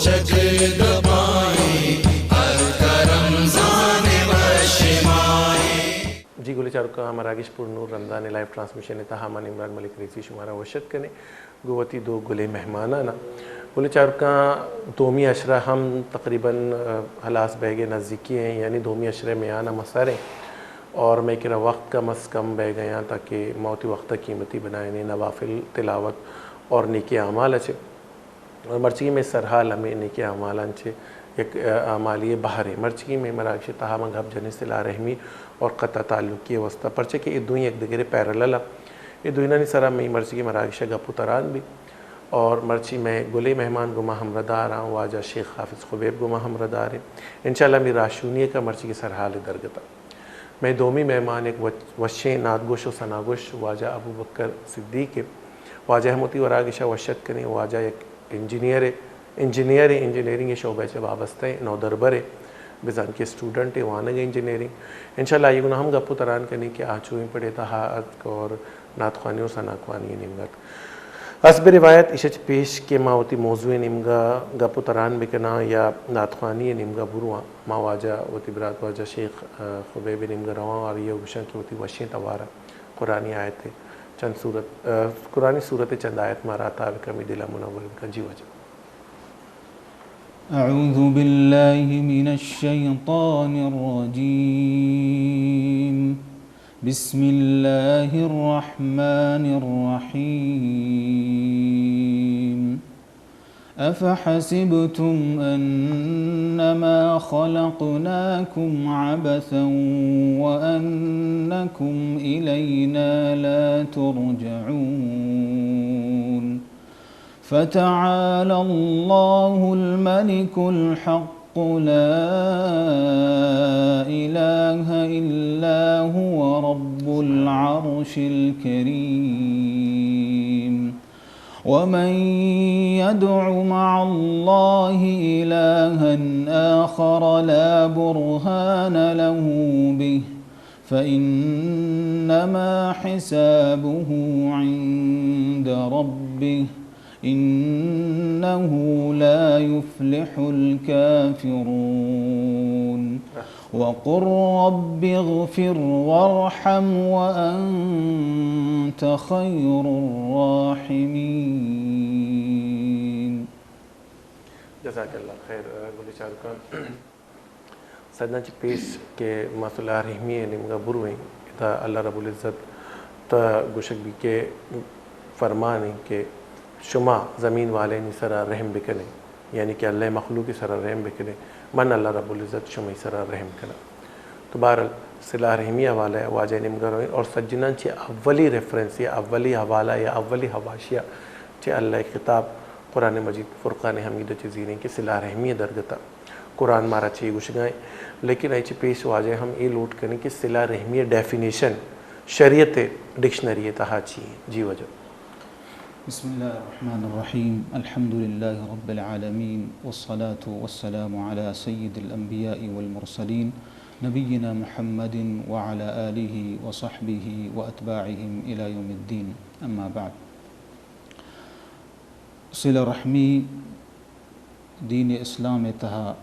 جی گلی چارو کا مراکش پر نور رمضان لائیو ٹرانسمیشن تھا من عمران ملک ریسی شمارا وشت کنے گوتی دو گلے مہمانانا گلی چارو کا دومی عشرہ ہم تقریباً حلاس بیگے نزدیکی ہیں، یعنی دومی عشرے میں آنا مساریں اور میں کہہ رہا وقت کم از کم بہ گیا تاکہ موتی وقت قیمتی بنائے نوافل تلاوت اور نیکی اعمال اچھے اور مرچی میں سرحال ہمیں نیکی اعمال اچھے ایک اعمالی بہرے مرچی میں مراکش تہام گھب جنی صلاح رحمی اور قطع تعلقی وسطہ پرچے کہ یہ دوئی ایک دگرے پیرلل یہ دوئینا نہیں سرا میں مرچی کی مراکش گپو تران بھی اور مرچی میں گلے مہمان گما ہمردار آؤں واجہ شیخ حافظ خبیب گما ہمردار ہیں انشاءاللہ میری راشونیے کا مرچی کی سرحال درگتا میں دومی مہمان ایک وشیں نادگوش و سناگوش واجہ ابو بکر صدیق واجہ احمدی اور آگشہ وشت کریں واجہ ایک انجینئرنگ شعبہ سے وابستہ ہیں نو دربر بزان کے اسٹوڈنٹ ہیں وہاں گے انجینئرنگ انشاءاللہ یہ گناہ ہم گپو تران کرنے کہ آچوئیں پڑے تحاعت اور ناتخوانی اور سناکوانی نمگت حسب روایت اشچ پیش کے ماوتی موضوع نمگا گپو تران بکنا یا ناتخوانی نمگا بروا ما واجہ وتی برات واجہ شیخ خبیب نمگا رواں اور یہ گشن کی وتی وشیں توارا قرآنی آیت چند صورت قرآنی صورت چند آیت ماراتا بکمی دلہ منور کا جی وجہ اعوذ باللہ من الشیطان الرجیم بسم اللہ الرحمن الرحیم افحسبتم انما خلقناکم عبثا وانکم الینا لا ترجعون فتعالى الله الملك الحق لا إله إلا هو رب العرش الكريم ومن يدع مع الله إلها آخر لا برهان له به فإنما حسابه عند ربه إنه لا يفلح الكافرون وقل رب اغفر وارحم وأنت خير الراحمين جزاک اللہ خیر گلی چارکان سدنا چی پیش کے مسئلہ رحمی نمگا برویں تا اللہ رب العزت تا گوشک بھی کے فرمانے کہ شما زمین والے نی سرا رحم بکنے یعنی کہ اللہ مخلوق کی سرا رحم بکنے من اللہ رب العزت شما سرا رحم کنا تو بہرحال صلاح رحمی حوالہ ہے واجہ نمگرویں اور سجنان چی اولی ریفرنس یا اولی حوالہ یا اولی حواشیہ چی اللہ خطاب قرآن مجید فرقان حمیدہ چیزیں کہ صلاح رحمی درگتا قرآن مارا چی گوشگائیں لیکن ایچی پیش واجہ ہم یہ لوٹ کریں کہ صلاح رحمی ڈیفینیشن شریعت ڈکشنری تہا چی جی وجہ بسم اللہ الرحمن الرحیم الحمد للہ رب العالمین والصلاة والسلام على سید الانبیاء والمرسلین نبینا محمد وعلى آلہ وصحبہ واتباعہم الى یوم الدین اما بعد صلہ رحمی دین اسلام تہا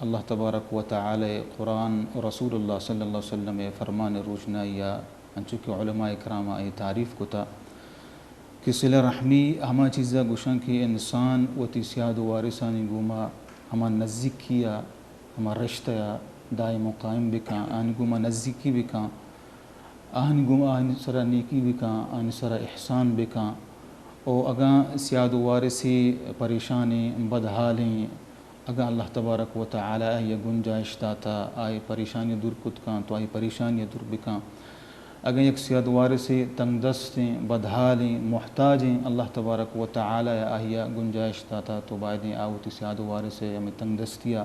اللہ تبارک و تعالی قرآن اور رسول اللہ صلی اللہ علیہ وسلم فرمان روشنائیا انچکہ علماء اکرامہ تعریف کو تا کہ صلہ رحمی ہما چیزا گوشن کہ انسان و تیسیاد و وارثانی گوما ہما نزدیکیا ہما رشتہ دائم و قائم بکا آن گوما نزدیکی بکا آن گوما آن سرا نیکی بکا آن سرا احسان بکا او اگاں سیاد و وارثی پریشانی بدحالیں اگاں اللہ تبارک و تعالی یہ گنجائش داتا آئی پریشانی دور کت کان تو آئی پریشانی دور بکا اگر یک سیاد وارثی تنگ دستیں بدحالیں محتاجیں اللہ تبارک و تعالی آہیا گنجائش داتا تو بعدیں آوتی سیاد وارث ہمیں تنگ دستیا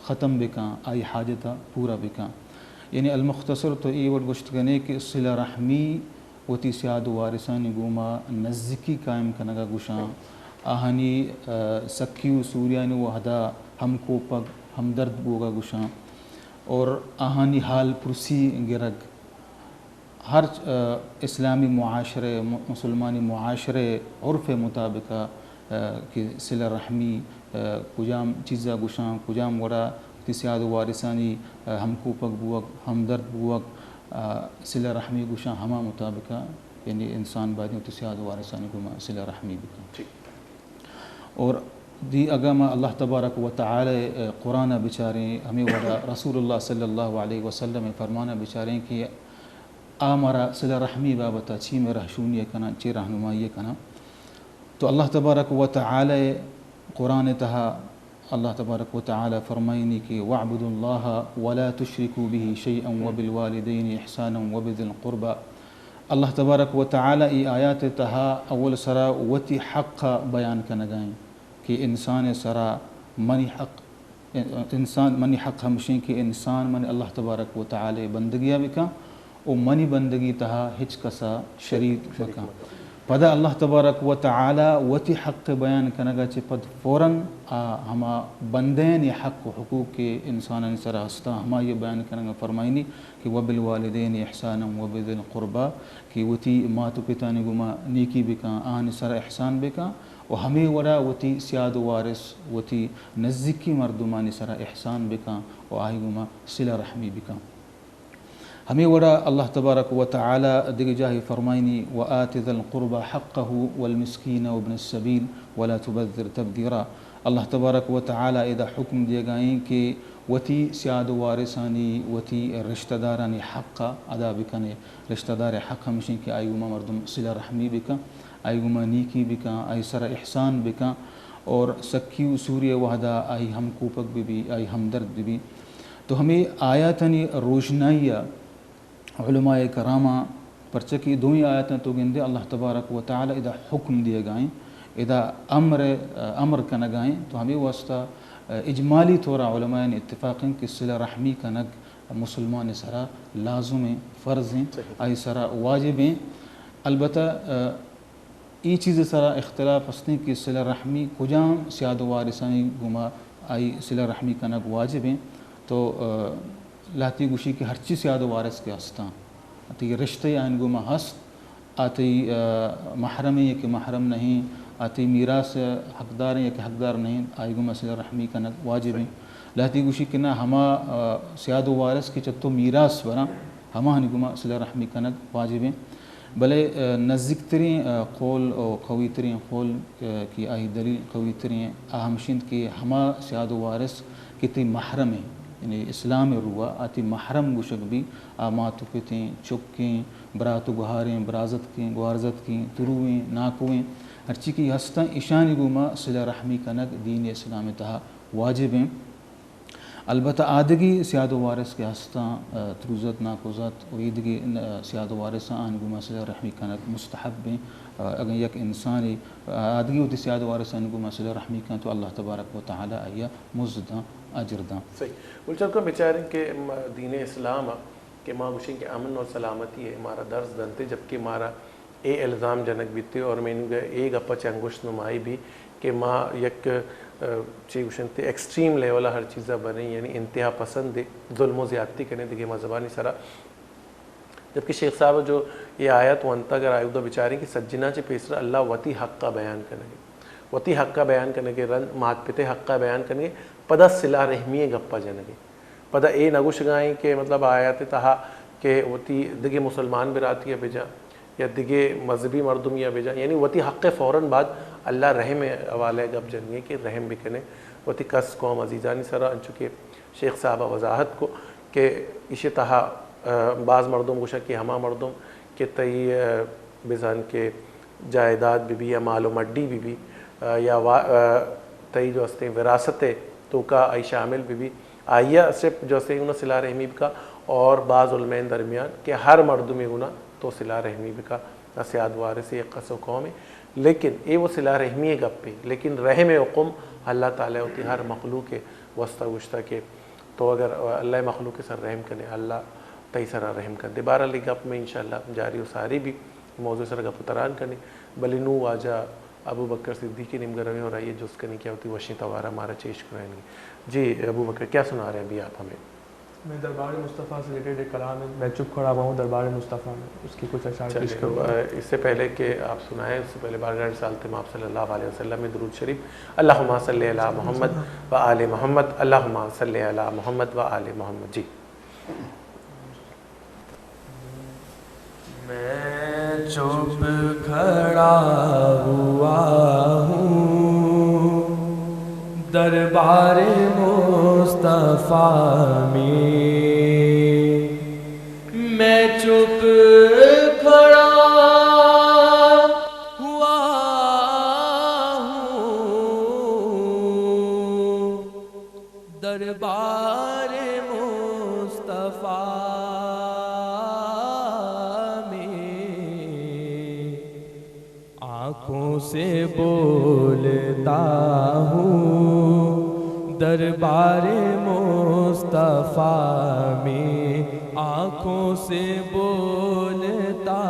ختم بکاں آئی حاجتا پورا بکاں یعنی المختصر تو یہ وڈ گشت گنے کہ صلہ رحمی وتی سیاد وارثانی گوما نزدیکی قائم کنگا گوشاں آہنی سکیو سوریانی وحدا ہم کو پگ ہم درد بوگا گوشاں اور آہنی حال پرسی گرگ ہر اسلامی معاشرے مسلمانی معاشرے عرف مطابقہ کہ صلہ رحمی کجام چیزا گشاں کجام وڑا تی سیاد وارثانی ہم کوپک بوک ہمدرد بوک صلہ رحمی گشاں ہما مطابقہ یعنی انسان بعد تی سیاد وارثانی گما صلہ رحمی بکا اور دی اگما اللہ تبارک و تعالی قرآن بچاریں ہمیں وڑا رسول اللہ صلی اللہ علیہ وسلم فرمانا بچاریں کہ آمارا صلہ رحمی بابتا چی میں رہشونی کنا چی رہنمائی کنا تو اللہ تبارک و تعالی قرآن تہا اللہ تبارک و تعالی فرمائنی کہ وَاعْبُدُوا اللَّهَ وَلَا تُشْرِكُوا بِهِ شَيْئًا وَبِالْوَالِدَيْنِ إِحْسَانًا وَبِذِي الْقُرْبَى اللہ تبارک و تعالی ای آیات تہا اول سرا وتی حق بیان کنگائیں کہ انسان سرا منی حق ہمشیں کہ انسان من اللہ تبارک و تعالی بندگیہ بکا او منی بندگی تہا ہچ کسا شریک بکا پدا اللہ تبارک و تعالی وتی حق بیان کنگا چھ پد فوراً ہما بندین یا حق و حقوق کے انسان سرا ہستا ہما یہ بیان کنگا فرمائنی کہ وبالوالدین احسانا وبذی القربى کہ وتی ماتو پتانی گما نیکی بکا آن سرا احسان بکا و ہمیں وڑا وتی سیاد وارث وتی نزدیکی مردمانی سرا احسان بکا و آئی گما صلہ رحمی بکا ہمیں وڑا اللہ تبارک و تعالی دیگر جاہی فرمائنی وَآتِ ذَا الْقُرْبَى حَقَّهُ وَالْمِسْكِينَ وَابْنَ السَّبِيلِ وَلَا تُبَذِّرْ تَبْذِيرًا اللہ تبارک و تعالی اذا حکم دے گائیں کہ وتی سیاد وارثانی وتی رشتہ دارانی حق ادا بکنے رشتہ دار حق ہمشیں کہ آئی گما مردم صلہ رحمی بکا آئی گما نیکی بکا آئی سر احسان بکا اور سکی سوری وحدہ آئی ہم کوپک بھی آئی ہمدرد بھی تو ہمیں آیاتنی روشنائیہ علماء کرامہ پرچکی دوئی آیتیں تو گندے اللہ تبارک و تعالی اذا حکم دیے گائیں اذا امر کنگائیں تو ہمیں واسطہ اجمالی طورا علماء نے اتفاقیں کہ صلہ رحمی کنگ مسلمان سرا لازم ہیں فرض ہیں آئی سرا واجب ہیں البتہ ای چیز سرا اختلاف ہستے کہ صلہ رحمی کجام سیاد وارثانی گما آئی صلہ رحمی کنگ واجب ہیں تو لاتی گوشی کہ ہر چیز سیاد وارث کے ہستاں آتی رشتے آئین گما ہست آتی محرم ہیں کہ محرم نہیں آتی میراث حقدار ہیں کہ حقدار نہیں آئی گما صلہ رحمی کنگ واجب ہیں لاتی گوشی کہ نہ ہما سیاد وارث کی چتو میراث بنا ہما ہنی گما صلہ رحمی کنگ واجب ہیں بلے نزدیک ترین قول و قوی ترین قول کی آئی دلیل قوی ترین اہمشند کی ہما سیاد وارث کتی محرم ہیں یعنی اسلام روا آتی محرم گوشک بھی آماتو پتیں چکیں براتو گہاریں برازت کیں گوارزت کیں ترویں ناکویں ہر چی کی ہستاں اشانی گما صلہ رحمی کنگ دین اسلام تہا واجب ہیں البتہ آدگی سیاد وارث کے ہستاں تروزت ناکوزت ویدگی سیاد وارث آن گما صلہ رحمی کنگ مستحب ہیں اگر یک انسانی آدگی ہوتی سیاد وارث آن گما صلہ رحمی کنگ تو اللہ تبارک و تعالی آیا مزداں اجر داں صحیح بلچر کو بیچاریں کہ دین اسلام کہ ماں گوشیں کہ امن اور سلامتی ہے ہمارا درس دنتے جبکہ مارا اے الزام جنک بیتے اور میں نے ایک اپا چنگوش نمائی بھی کہ ماں یک چی گوشنتے ایکسٹریم لیولہ ہر چیزہ بنے یعنی انتہا پسند دے ظلم و زیادتی کرنے دے ماں زبانی سرا جبکہ شیخ صاحب جو یہ آیت وانتا اگر آئیو دا بیچاریں کہ سجنہ چے پیسرا اللہ وطی حق کا بیان کرنے گے وطی حق کا بیان کرنے گے رن مات پتے حق کا بیان کرنے گے پدا صلہ رحمی گپا جنگے پدا اے نگوش گائیں کہ مطلب آیات تہا کہ وتی دگے مسلمان براتیہ بجا یا دگے مذہبی مردمیہ بجا یعنی وتی حق فوراً بعد اللہ رحم حوالے گپ جنگے کہ رحم بکنے وتی کس قوم عزیزانی سرا انچکے شیخ صاحبہ وضاحت کو کہ اسے تہا بعض مردم گوشا کہ ہما مردم کہ تئی بزان کے جائیداد بھی یا مال و مڈی بھی یا تئی جو ہستے وراثتیں تو کا آئی شامل بھی آئیہ صرف جو ہستے انہوں صلہ رحمی کا اور بعض علمین درمیان کہ ہر مرد میں گنا تو صلہ رحمی کا سیاد وارث ایک قصو قوم ہے لیکن اے وہ صلہ رحمی گپ پہ لیکن رحم حکم اللہ تعالیٰ ہوتی ہر مخلوق کے وسطہ گشتہ کے تو اگر اللہ مخلوق کے سر رحم کرنے اللہ تئی سرا رحم کر دے بارہ لی گپ میں انشاءاللہ جاری و ساری بھی موضوع سر گپ تران کرنے بلی نو واجہ ابو بکر صدیقی نمگرویں اور آئیے جس کرنے کیا ہوتی وشی توارہ ہمارا چیش کرائیں گے جی ابو بکر کیا سنا رہے ہیں ابھی آپ ہمیں میں دربار مصطفیٰ سے ریلیٹڈ ایک کلام ہے، میں چپ کھڑا ہوا ہوں دربار مصطفیٰ میں، اس کی کچھ اشعار پیش کروں. اس سے پہلے کہ آپ سنائیں، اس سے پہلے بارگاہ رسالت مآب صلی اللہ علیہ وسلم میں درود شریف. اللہم صلی علی محمد و آل محمد، اللہم صلی علی محمد و آل محمد. جی. میں چپ کھڑا ہوا ہوں دربار مصطفیٰ میں، میں چپ کھڑا ہوا ہوں دربار مصطفیٰ میں، آنکھوں سے بولتا ہوں دربار مصطفیٰ میں، آنکھوں سے بولتا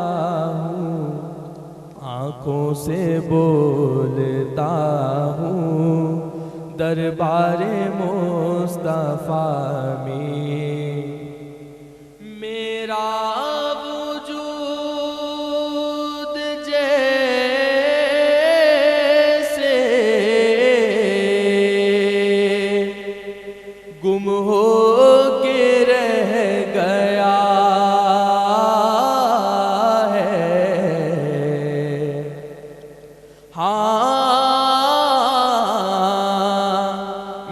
ہوں، آنکھوں سے بولتا ہوں دربار مصطفیٰ میں. میرا وجود جیسے گم ہو کے رہ گیا ہے، ہاں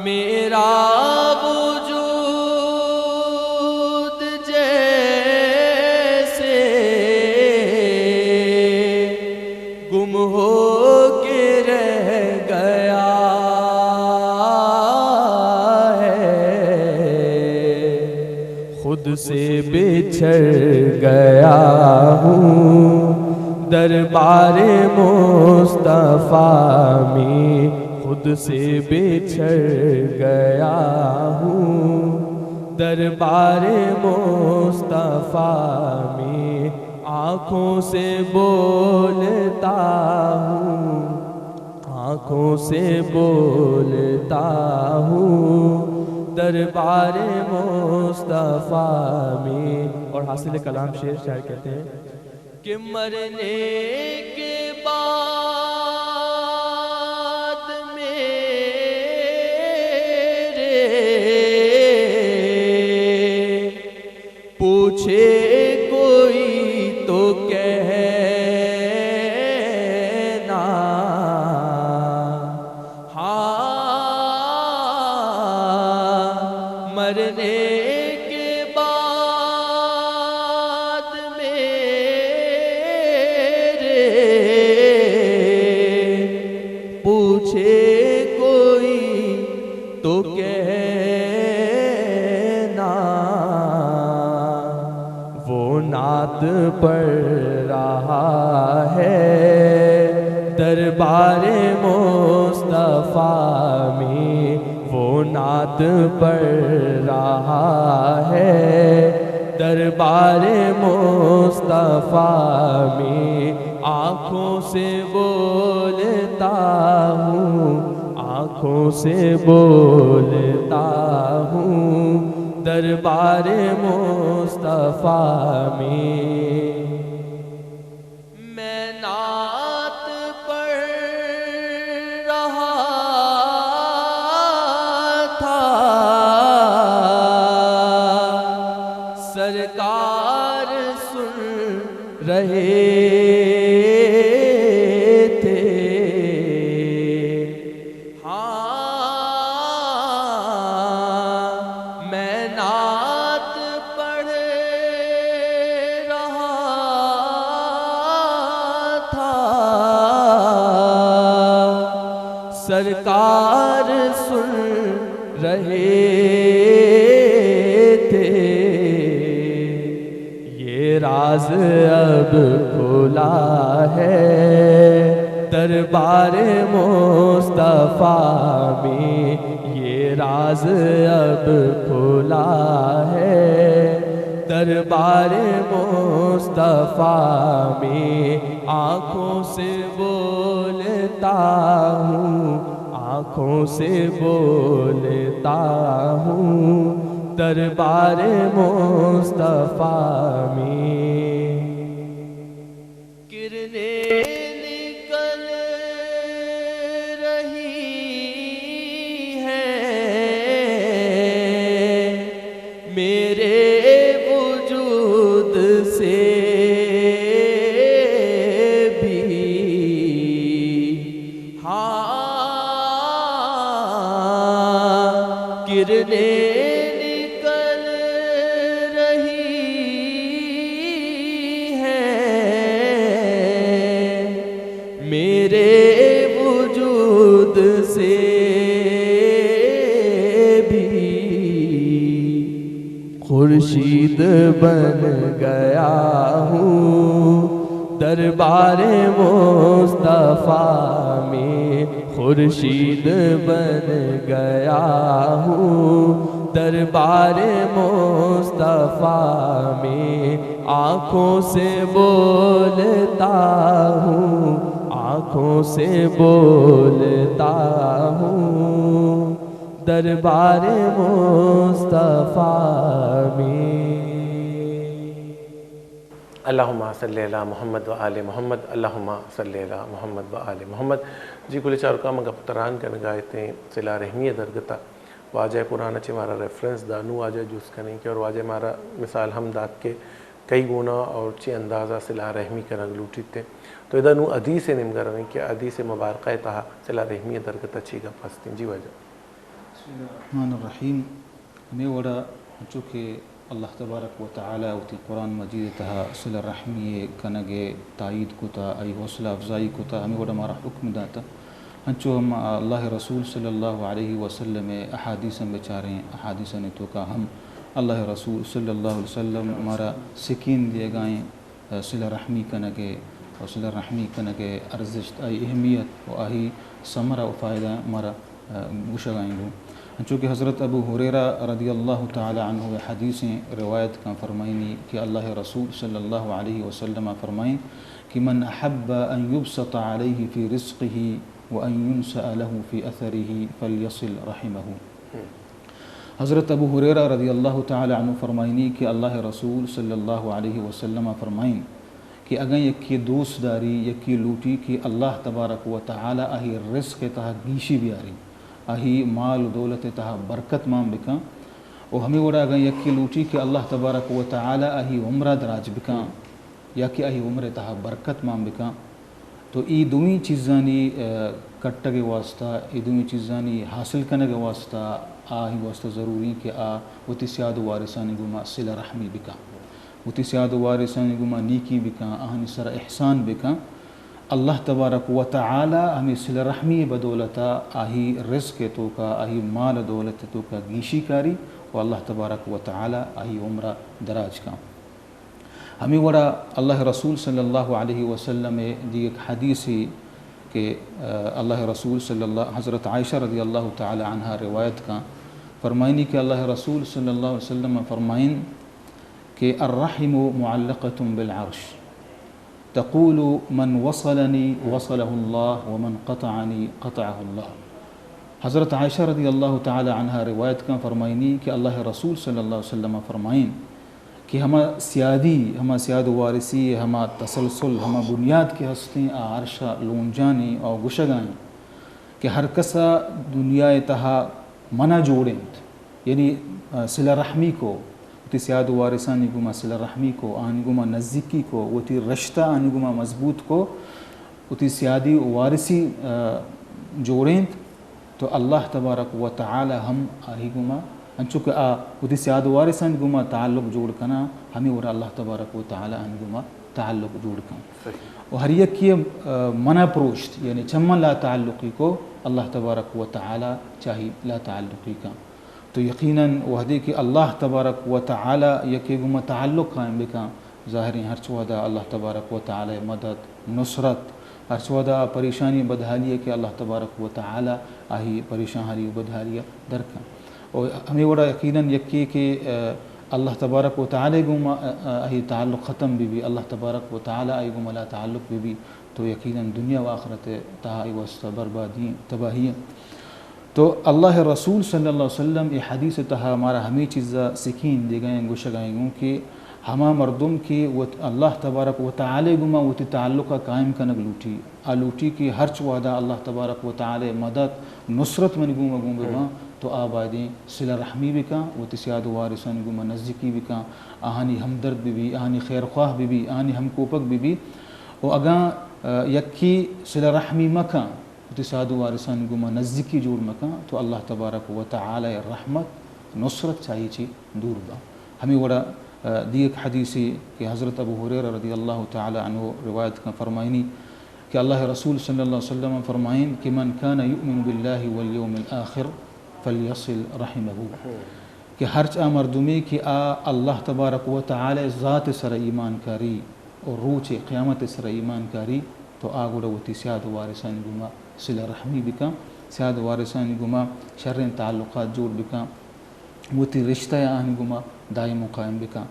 میرا وجود جیسے گم ہو کے رہ گیا خود سے بچھڑ گیا ہوں دربار مصطفیٰ میں، خود سے بچھڑ گیا ہوں دربار مصطفیٰ میں، آنکھوں سے بولتا ہوں، آنکھوں سے بولتا ہوں دربار مصطفیٰ میں. اور حاصل کلام شعر شاعر کہتے ہیں کہ مرنے کے بعد میرے پوچھے کوئی تو کہنا، مرنے کے بعد میرے پوچھے کوئی تو کہنا، وہ نعت پڑھ رہا ہے دربار مصطفیٰ میں، وہ نعت پڑھ رہا ہے دربار مصطفیٰ میں، آنکھوں سے بولتا ہوں، آنکھوں سے بولتا ہوں دربار مصطفیٰ میں. میں نعت پڑھ رہا تھا سرکار سن رہے تھے، ہاں میں نعت پڑھ رہا تھا سرکار سن رہے تھے، یہ راز اب کھلا ہے دربار مصطفیٰ میں، یہ راز اب کھلا ہے دربار مصطفیٰ میں، آنکھوں سے بولتا ہوں، آنکھوں سے بولتا ہوں دربار مصطفیٰ میں کرنیں نکل رہی ہیں میرے وجود سے بھی، ہاں کرنیں خورشید بن گیا ہوں دربار مصطفیٰ میں، خورشید بن گیا ہوں دربار مصطفیٰ میں، آنکھوں سے بولتا ہوں، آنکھوں سے بولتا ہوں دربار مصطفیٰ میں۔ اللہم صلی علی محمد و آل محمد، اللہم صلی علی محمد و آل محمد۔ جی کلی چارکا مگا پتران کا نگاہتیں صلہ رحمی درگتا واجہ پرانا چے مارا ریفرنس دانو واجہ جوس کرنے کے اور واجہ مارا مثال ہم داد کے کئی گونا اور چے اندازہ صلہ رحمی کا نگ لوٹیتے تو ادھا نو حدیث نمگا رویں کہ حدیث مبارکہ تہا صلہ رحمی درگتا چیگا پاستیں۔ جی واجہ بسم اللہ الرحمن الرحیم۔ ہمیں وڑا چونکہ اللہ تبارک و تعالی ہوتی قرآن مجید تہا صلہ رحمی کنگے تائید کو تا ای حوصلہ افزائی کو تا ہمیں وڑا ہمارا حکم داتا ہنچو ہم اللہ رسول صلی اللہ علیہ وسلم احادیث بچاریں احادیث نے تو کا ہم اللہ رسول صلی اللہ علیہ وسلم ہمارا سکین دیے گائیں صلہ رحمی کنگے اور صلہ رحمی کنگے ارزش ای اہمیت و آہی ثمرہ و فائدہ ہمارا گوشگائیں گو۔ چونکہ حضرت ابو ہریرہ رضی اللہ تعالی عنہ حدیثیں روایت کا فرمائنی کہ اللہ رسول صلی اللہ علیہ وسلم فرمائیں کہ من احب ان یبسط علیہ فی رزقہ وان ینسأ له فی اثرہ فلیصل رحمہ۔ حضرت ابو ہریرہ رضی اللہ تعالی عنہ فرمائنی کہ اللہ رسول صلی اللہ علیہ وسلم فرمائیں کہ اگر یکی دوست داری یکی لوٹی کہ اللہ تبارک و تعالی اہی رزق تہا گیشی بیاری اہی مال و دولت تہا برکت مام بکاں اور ہمیں وڑا اگر یکی لوٹی کہ اللہ تبارک و تعالی اہی عمرہ دراج بکاں یا کہ اہی عمر تہا برکت مام بکاں تو ای دوئی چیزانی کٹگے واسطہ ای دوئی چیزانی حاصل کرنے کے واسطہ آہی واسطہ ضروری کہ وتی سیاد وارثانی گما صلہ رحمی بکاں وتی سیاد وارثانی گما نیکی بکاں آہنی سر احسان بکاں اللہ تبارک و تعالی ہمیں صلہ رحمی بدولتا آہی رزق تو کا آہی مال دولت تو کا گیشی کاری و اللہ تبارک و تعالی آہی عمرہ دراج کا ہمیں وڑا اللہ رسول صلی اللہ علیہ وسلم دی ایک حدیثی کہ اللہ رسول صلی اللہ حضرت عائشہ رضی اللہ تعالی عنہ روایت کا فرمائنی کہ اللہ رسول صلی اللہ علیہ وسلم فرمائن کہ الرحم معلقۃ بالعرش تقول من وصلنی وصلہ اللہ ومن قطعنی قطعہ اللہ۔ حضرت عائشہ رضی اللہ تعالی عنہ روایت کا فرمائنی کہ اللہ رسول صلی اللہ علیہ وسلم فرمائن کہ ہما سیاد وارثی ہما تسلسل ہما بنیاد کے ہستیں عرشہ لونجانی اور گشگائیں کہ ہر کسا دنیا تہا منع جوڑیں یعنی صلہ رحمی کو وتی سیاد وارثانی گما صلہ رحمی کو آنی گما نزدیکی کو وتی رشتہ آنی گما مضبوط کو وتی سیادی وارثی جوڑیں تو اللہ تبارک و تعالی ہم آہی گما انچوکہ وتی سیاد وارثان گما تعلق جوڑ کنا ہمیں اور اللہ تبارک و تعالی ان گما تعلق جوڑ کنا اور ہر یک یہ منع پروشت یعنی چمن لا تعلقی کو اللہ تبارک و تعالی چاہی لا تعلقی کا تو یقیناً وحدی کہ اللہ تبارک و تعالی یکی گما تعلق قائم بکا ظاہری ہر چوہدہ اللہ تبارک و تعالی مدد نصرت ہر چوہدہ پریشانی بدحالی کہ اللہ تبارک و تعالی آہی پریشانی و بدحالی درکا اور ہمیں وڑا یقیناً یکی کہ اللہ تبارک و تعالی گما آہی تعلق ختم بھی اللہ تبارک و تعالی آہی گما لا تعلق بھی تو یقیناً دنیا و آخرت تہائی واسطہ بربادی تباہی تو اللہ رسول صلی اللہ علیہ وسلم یہ حدیث تہا ہمارا ہمیں چیزا سکھین دے گئے گوشہ گائیں گوں کہ ہما مردم کی وہ اللہ تبارک و تعالی گما وہ تعلقہ قائم کنگ لوٹی لوٹی کی ہر چوادہ اللہ تبارک و تعالی مدد نصرت من گوما گوم بما تو آبادیں صلہ رحمی بکا وہ تسیاد وارثان گوما نزدیکی بکا آہانی ہمدرد بھی آہانی خیر خواہ بھی آہانی ہم کوپک بھی و اگاں یکی صلہ رحمی مکا تسیاد وارثان گوما نزدیکی جوڑ مکا تو اللہ تبارک و تعالی رحمت نصرت چاہیے چی دور با ہمیں وڑا دیکھ حدیثی کہ حضرت ابو ہریرہ رضی اللہ تعالی عنہ روایت کا فرمائنی کہ اللہ رسول صلی اللہ علیہ وسلم فرمائن کہ من کان یؤمن باللہ والیوم الآخر فلیصل رحمہ کہ ہرچ مردمی کہ اللہ تبارک و تعالی ذات سر ایمان کاری اور روچ قیامت سر ایمان کاری تو آگوڑا وتی سیاد وارثان گما صلہ رحمی بکا سیاد وارثان گما شرین تعلقات جوڑ بکا وتی رشتہ آہن گما دائم و قائم بکا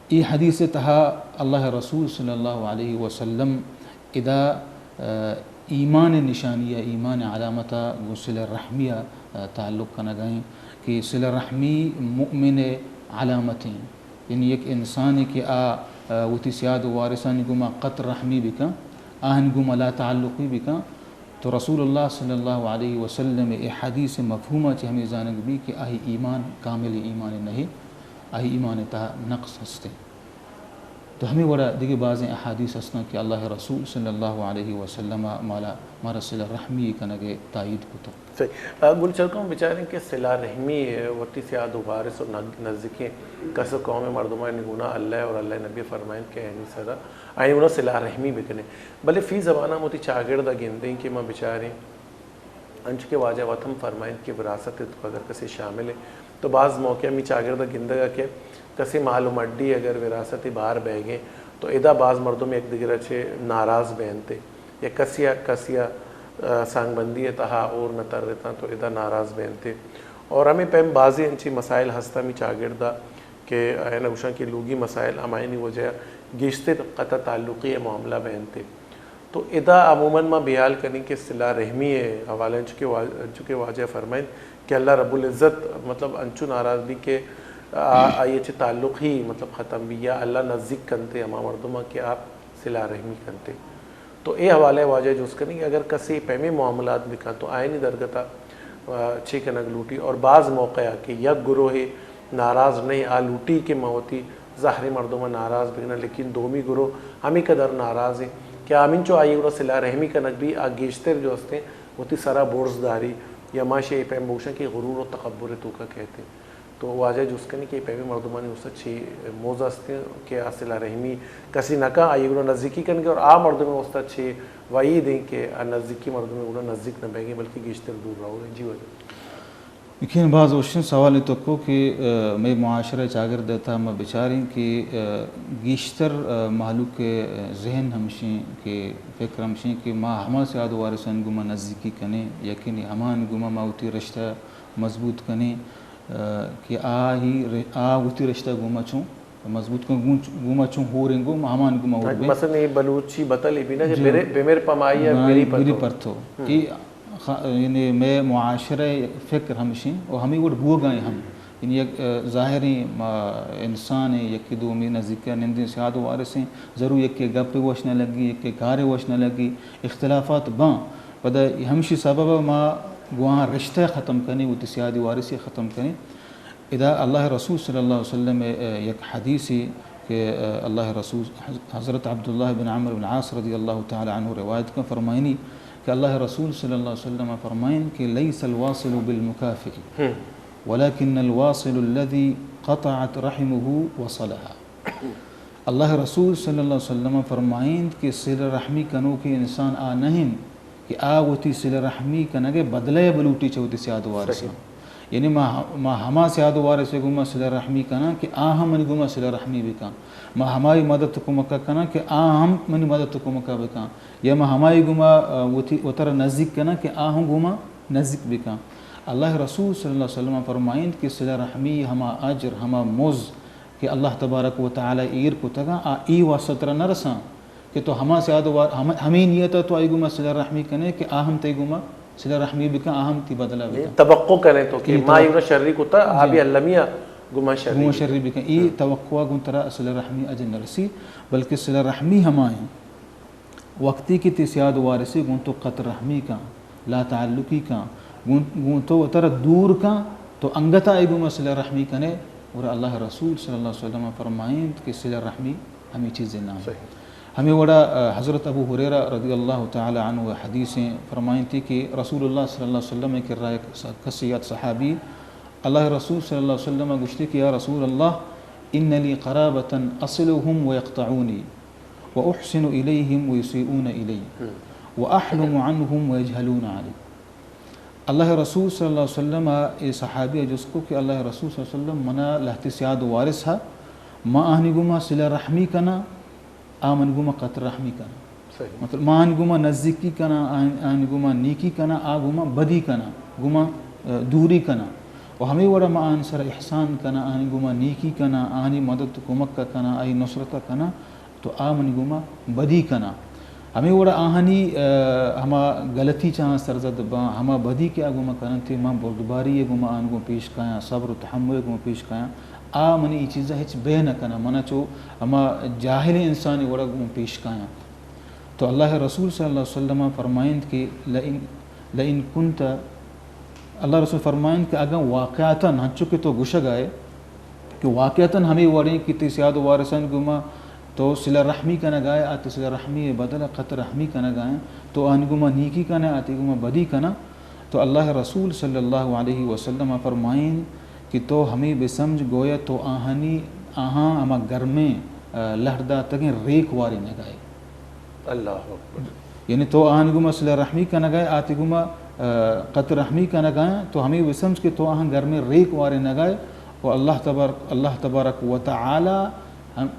یہ حدیث تہا اللہ رسول صلی اللہ علیہ وسلم ادا ایمان نشانیہ ایمان علامتہ وہ صلہ رحمیہ تعلق کا نگائیں کہ صلہ رحمی مؤمن علامتیں یعنی ایک انسان کہ وتی سیاد وارثان گما قطر رحمی بکا آہن گما لا تعلقی بکا تو رسول اللہ صلی اللہ علیہ وسلم یہ حدیث مفہومہ چی ہمیں زانگ بھی کہ آہی ایمان کامل ایمان نہیں آہی ایمان تہا نقص ہستے تو ہمیں وڑا دیکھے بعض احادیث ہسنا کہ اللہ رسول صلی اللہ علیہ وسلم مارا صلہ رحمی کنگے تائید کو صحیح گل چلکوں بیچاریں کہ صلہ رحمی وقتی سیاد و وارث اور نزدیکیں کس قوم مردمہ نگونا اللہ اور اللہ نبی فرمائن کہ اینی صدا آئین انہوں صلہ رحمی بکنے بلے فی زبانہ موتی چاگردہ گندیں کہ ماں بیچاریں انچ کے واجہ وطم فرمائن کہ وراثت تو اگر کسی شامل ہے تو بعض موقع میں چاگردہ گندگا کہ کسی معلوم اڈی اگر وراثتی باہر بہ گئے تو ادا بعض مردوں میں ایک دیگر اچھے ناراض بہنتے یا کسیا سانگ بندی تہا اور نتر رہتا تو ادا ناراض بہنتے اور ہمیں پہم بعضی انچی مسائل ہستا میں چاگردہ کہ نگوشاں کی لوگی مسائل ہمائنی وجہ گیشتے قطع تعلقی معاملہ بہنتے تو ادا عموماً ما بیال کرنی کہ صلہ رحمی ہے حوالہ انچو کے واجہ فرمائن کہ اللہ رب العزت مطلب انچو ناراض بھی کہ آئی اچھے تعلق ہی مطلب ختم بھی یا اللہ نزدیک کنتے ہما مردمہ کہ آپ صلہ رحمی کنتے تو اے حوالہ واجہ جو اس کرنی کہ اگر کسی پیمی معاملات بکا تو آئینی درگتا چھے کنگ لوٹی اور بعض موقع کہ یک گروہ ناراض نہیں لوٹی کے موتی ظاہری مردمہ ناراض بکنا لیکن دومی گروہ ہمیں قدر ناراض ہیں کہ آمین چو آئی گروہ صلہ رحمی کنگ بھی گیشتر جو ہستے ہوتی سارا بورز داری یا ماشے پیم بوشن کی غرور و تقبر تو کا کہتے ہیں تو واجہ جس کنی کہ پیمی مردمانی اس اچھی موزہ ہستے کہ صلہ رحمی کسی نکا آئی گروہ نزدیکی کنگے اور مردمیں اس اچھے وعید ہیں کہ نزدیکی مردمیں گروہ نزدیک نہ بہنگے بلکہ گیشتر دور رہو گے جی وجہ لیکن بعض اوشن سوال تو کو کہ میں معاشرہ چاگر دیتا میں بیچاریں کہ گیشتر محلوق کے ذہن ہمشیں کہ فکر ہمشیں کہ ما ہما سے آدھ وارثان گما نزدیکی کنے یقینی ہمان گما ماوتی رشتہ مضبوط کنے کہ آوتی رشتہ گما چوں مضبوط کن گما چوں ہو رہیں گو ہمان گما ہو رہیں مثلا یہ بلوچی بطلی بھی نا کہ بیمیر پمائی ہے میری پرتو یعنی میں معاشرہ فکر ہمشیں اور ہمیں وہ بھو گئے ہم یعنی ایک ظاہری انسان ہے یک دو میں نزدیکہ نندیں سیاد وارث ہیں ضرور یک کے گپ وش نہ لگی یک کے کار وش نہ لگی اختلافات باں پدا ہمشی سبب ما گواں رشتہ ختم کرنے وہ سیاد وارثی ختم کریں ادا اللہ رسول صلی اللہ علیہ وسلم یک حدیثی کہ اللہ رسول حضرت عبداللہ بن عمر بن عاص رضی اللہ تعالی عنہ روایت کا فرمائنی کہ اللہ رسول صلی اللہ علیہ وسلم فرمائن کہ لیس الواصل بالمکافئ ولكن الواصل الذي قطعت رحمه وصلها اللہ رسول صلی اللہ علیہ وسلم فرمائن کہ صلہ رحمی کنو کہ انسان نہیں کہ وتی صلہ رحمی کنگے بدلے بلوٹی چوتی سیاد وارث یعنی ما ہما سیاد وارث گما صلہ رحمی کنا کہ ہم من گما صلہ رحمی بکا ما ہماری مدد کو مکہ کنا کہ ہم من مدد کو مکہ بکا یا ما ہماری گما وتر نزدیک کنا کہ ہم گما نزدیک بکا اللہ رسول صلی اللہ علیہ وسلم فرمائن کہ صلہ رحمی ہما اجر ہما موز کہ اللہ تبارک و تعالی ایر کو تگا ای واسطر نہ رساں کہ تو ہما سیاد وار ہمیں نیت تو آئی گما صلہ رحمی کنے کہ ہم تے گما صلہ رحمی بکا اہم تی بدلا بکا توقع کریں تو کہ ما یونا شرری کتا آبی اللمیہ گما گما شرری بکا ای توقع گن ترا صلہ رحمی اجن نرسی بلکہ صلہ رحمی ہمائیں وقتی کی تسیاد وارسی گن تو قطر رحمی کا لا تعلقی کا گن تو ترا دور کا تو انگتا ای گما صلہ رحمی کنے اور اللہ رسول صلی اللہ علیہ وسلم فرمائیں کہ صلہ رحمی ہمیں چیزیں نام ہمیں وڑا حضرت ابو ہریرہ رضی اللہ تعالی عنہ حدیثیں فرمائیں تھی کہ رسول اللہ صلی اللہ علیہ وسلم کے رائے کسیات صحابی اللہ رسول صلی اللہ علیہ وسلم گشتے کہ یا رسول اللہ ان لی قرابتا اصلهم ويقطعوني واحسن الیہم ويسیئون الی واحلم عنهم ويجهلون علی اللہ رسول صلی اللہ علیہ وسلم اے صحابی جس کو کہ اللہ رسول صلی اللہ علیہ وسلم منا لہتسیاد وارث ہے ما آہنی گما صلہ رحمی کنا آمن گما قطر رحمی کنا مطلب ما آہنی گما نزدیکی کنا آہنی گما نیکی کنا آ گما بدی کنا گما دوری کنا و ہمیں وڑا ما آہن سر احسان کنا آہنی گما نیکی کنا آہنی مدد کمک کنا آئی نصرت کنا تو آمن گما بدی کنا ہمیں وڑا آہنی ہما غلطی چاہاں سرزد با ہما بدی کے آگما کرن تھی ما بردباری گما آن گما پیش کایا صبر و تحمل گما پیش کایا آ منی ای چیزا ہچ بے نہ کنا منا چو ہما جاہل انسانی وڑا گما پیش کایا تو اللہ رسول صلی اللہ علیہ وسلم فرمائیں کہ لئن کنت اللہ رسول فرمائیں کہ اگر واقعتاً ہن چکے تو گشگ آئے کہ واقعتاً ہمیں وڑیں کی تیسیاد وارثان گما تو صلہ رحمی کا نگائے آتی صلہ رحمی بدل قطر رحمی کا نگائیں تو آن گما نیکی کا نہ آتی گما بدی کا نہ تو اللہ رسول صلی اللہ علیہ وسلم فرمائیں کہ تو ہمیں بے سمجھ گویا تو آہنی آہاں ہما گھر میں لہردہ تکیں ریک واری نگائے اللہ اکبر یعنی تو آہن گما صلہ رحمی کا نگائے آتی گما قطر رحمی کا نگائیں تو ہمیں بے سمجھ کہ تو آہن گھر میں ریک واری نگائے اور اللہ تبارک و تعالی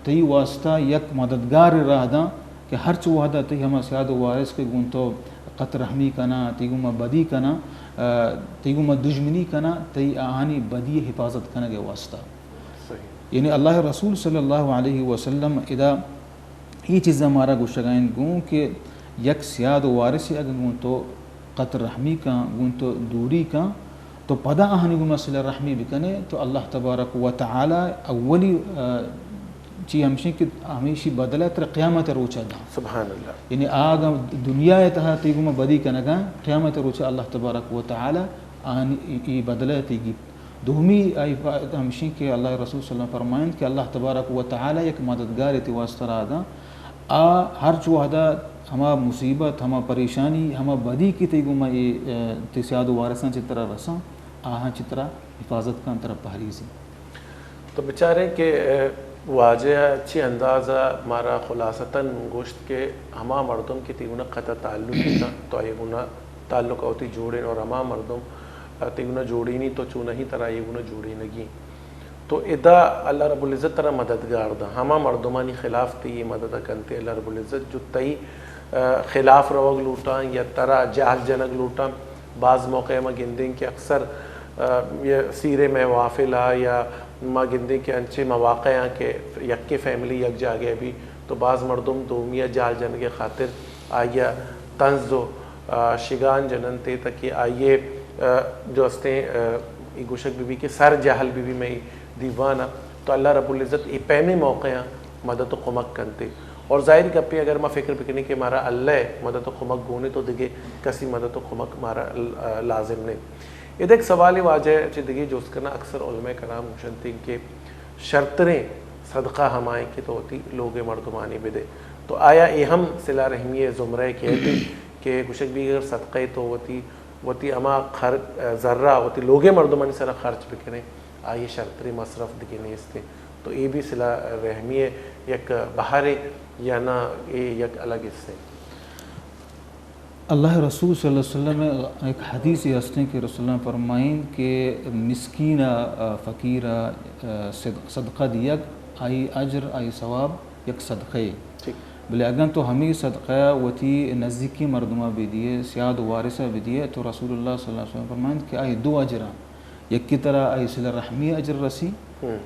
تی واسطہ یک مددگار راہ دا کہ ہر چوہدہ تی ہما سیاد و وارث کے گون تو قطر رحمی کنا تی گما بدی کنا تی گما دشمنی کنا تی آہانی بدی حفاظت کنا کے واسطہ یعنی اللہ رسول صلی اللہ علیہ وسلم ادا یہ چیز ہمارا گوشگائن گون کہ یک سیاد و وارثی اگر گون تو قطر رحمی کا گون تو دوری کا تو پدا آہانی گما صلی رحمی بکنے تو اللہ تبارک و تعالی اولی چی ہمیشی بدلہ تر قیامت روچہ دا سبحان اللہ یعنی آگا دنیا تہا تیگو بدی کنگا قیامت روچہ اللہ تبارک و تعالی ای بدلہ تیگی دومی آئی ہمیشی کہ اللہ رسول صلی اللہ علیہ وسلم فرمائیں کہ اللہ تبارک و تعالی یک مددگار تی واسطہ را دا ہر چوہدہ ہما مصیبت ہما پریشانی ہما بدی کی تیگو ما تسیاد و وارثان چی طرح رساں آہاں چی طرح حفاظت کا طرح پہریزی تو بچارے کہ واجہ اچھی اندازہ مارا خلاصتاً گوشت کے ہما مردم کی تیگونا قطع تعلقی تھا تو ایگونا تعلق ہوتی جوڑیں اور ہما مردم تیگونا جوڑی نہیں تو چونہ ہی طرح ایگونا جوڑی نگی تو ادا اللہ رب العزت طرح مددگار دا ہما مردمانی خلاف تی یہ مدد کنتے اللہ رب العزت جو تی خلاف روگ لوٹا یا طرح جہل جنگ لوٹا بعض موقع میں گندیں کہ اکثر یہ سیرے میں وافلہ یا ما گندے کے انچے مواقع ہیں کہ یک کے فیملی یک جاگے بھی تو بعض مردم دومیہ جال جن کے خاطر آئیے طنز و شگان جنن تے تک آئیے جو استے گوشک بی بی کے سر جہل بی بی میں دیوانہ تو اللہ رب العزت ای پیمے موقع ہیں مدد و قمک کنتے اور ظاہر گپے اگر میں فکر بکنے کہ مارا اللہ مدد و قمک گونے تو دگے کسی مدد و قمک مارا لازم نہیں یہ ایک سوال واجہ چیدگی جو اس کرنا اکثر علماء کرام مشنتی کہ شرطریں صدقہ ہمائیں کی تو ہوتی لوگ مردمانی بدے تو آیا اہم صلہ رحمی زمرہ کہتے کہ کچھ بھی اگر صدقہ تو ہوتی اما ذرہ ہوتی لوگ مردمانی سر خرچ بکنے آئیے شرطریں مصرف دکھنے اس سے تو یہ بھی صلہ رحمی یک بہارے یا نہ یہ یک الگ اس سے اللہ رسول صلی اللہ علیہ وسلم ایک حدیث ہستے کہ رسول اللہ فرمائیں کہ مسکین فقیر صدقہ دیگ آئی اجر آئی ثواب یک صدقے بلے اگر تو ہمیں صدقہ وتی نزدیکی مردمہ بھی دیے سیاد وارثہ بھی دیے تو رسول اللہ صلی اللہ علیہ وسلم فرمائیں کہ آئی دو اجرہ یک کی طرح آئی صلہ رحمی اجر رسی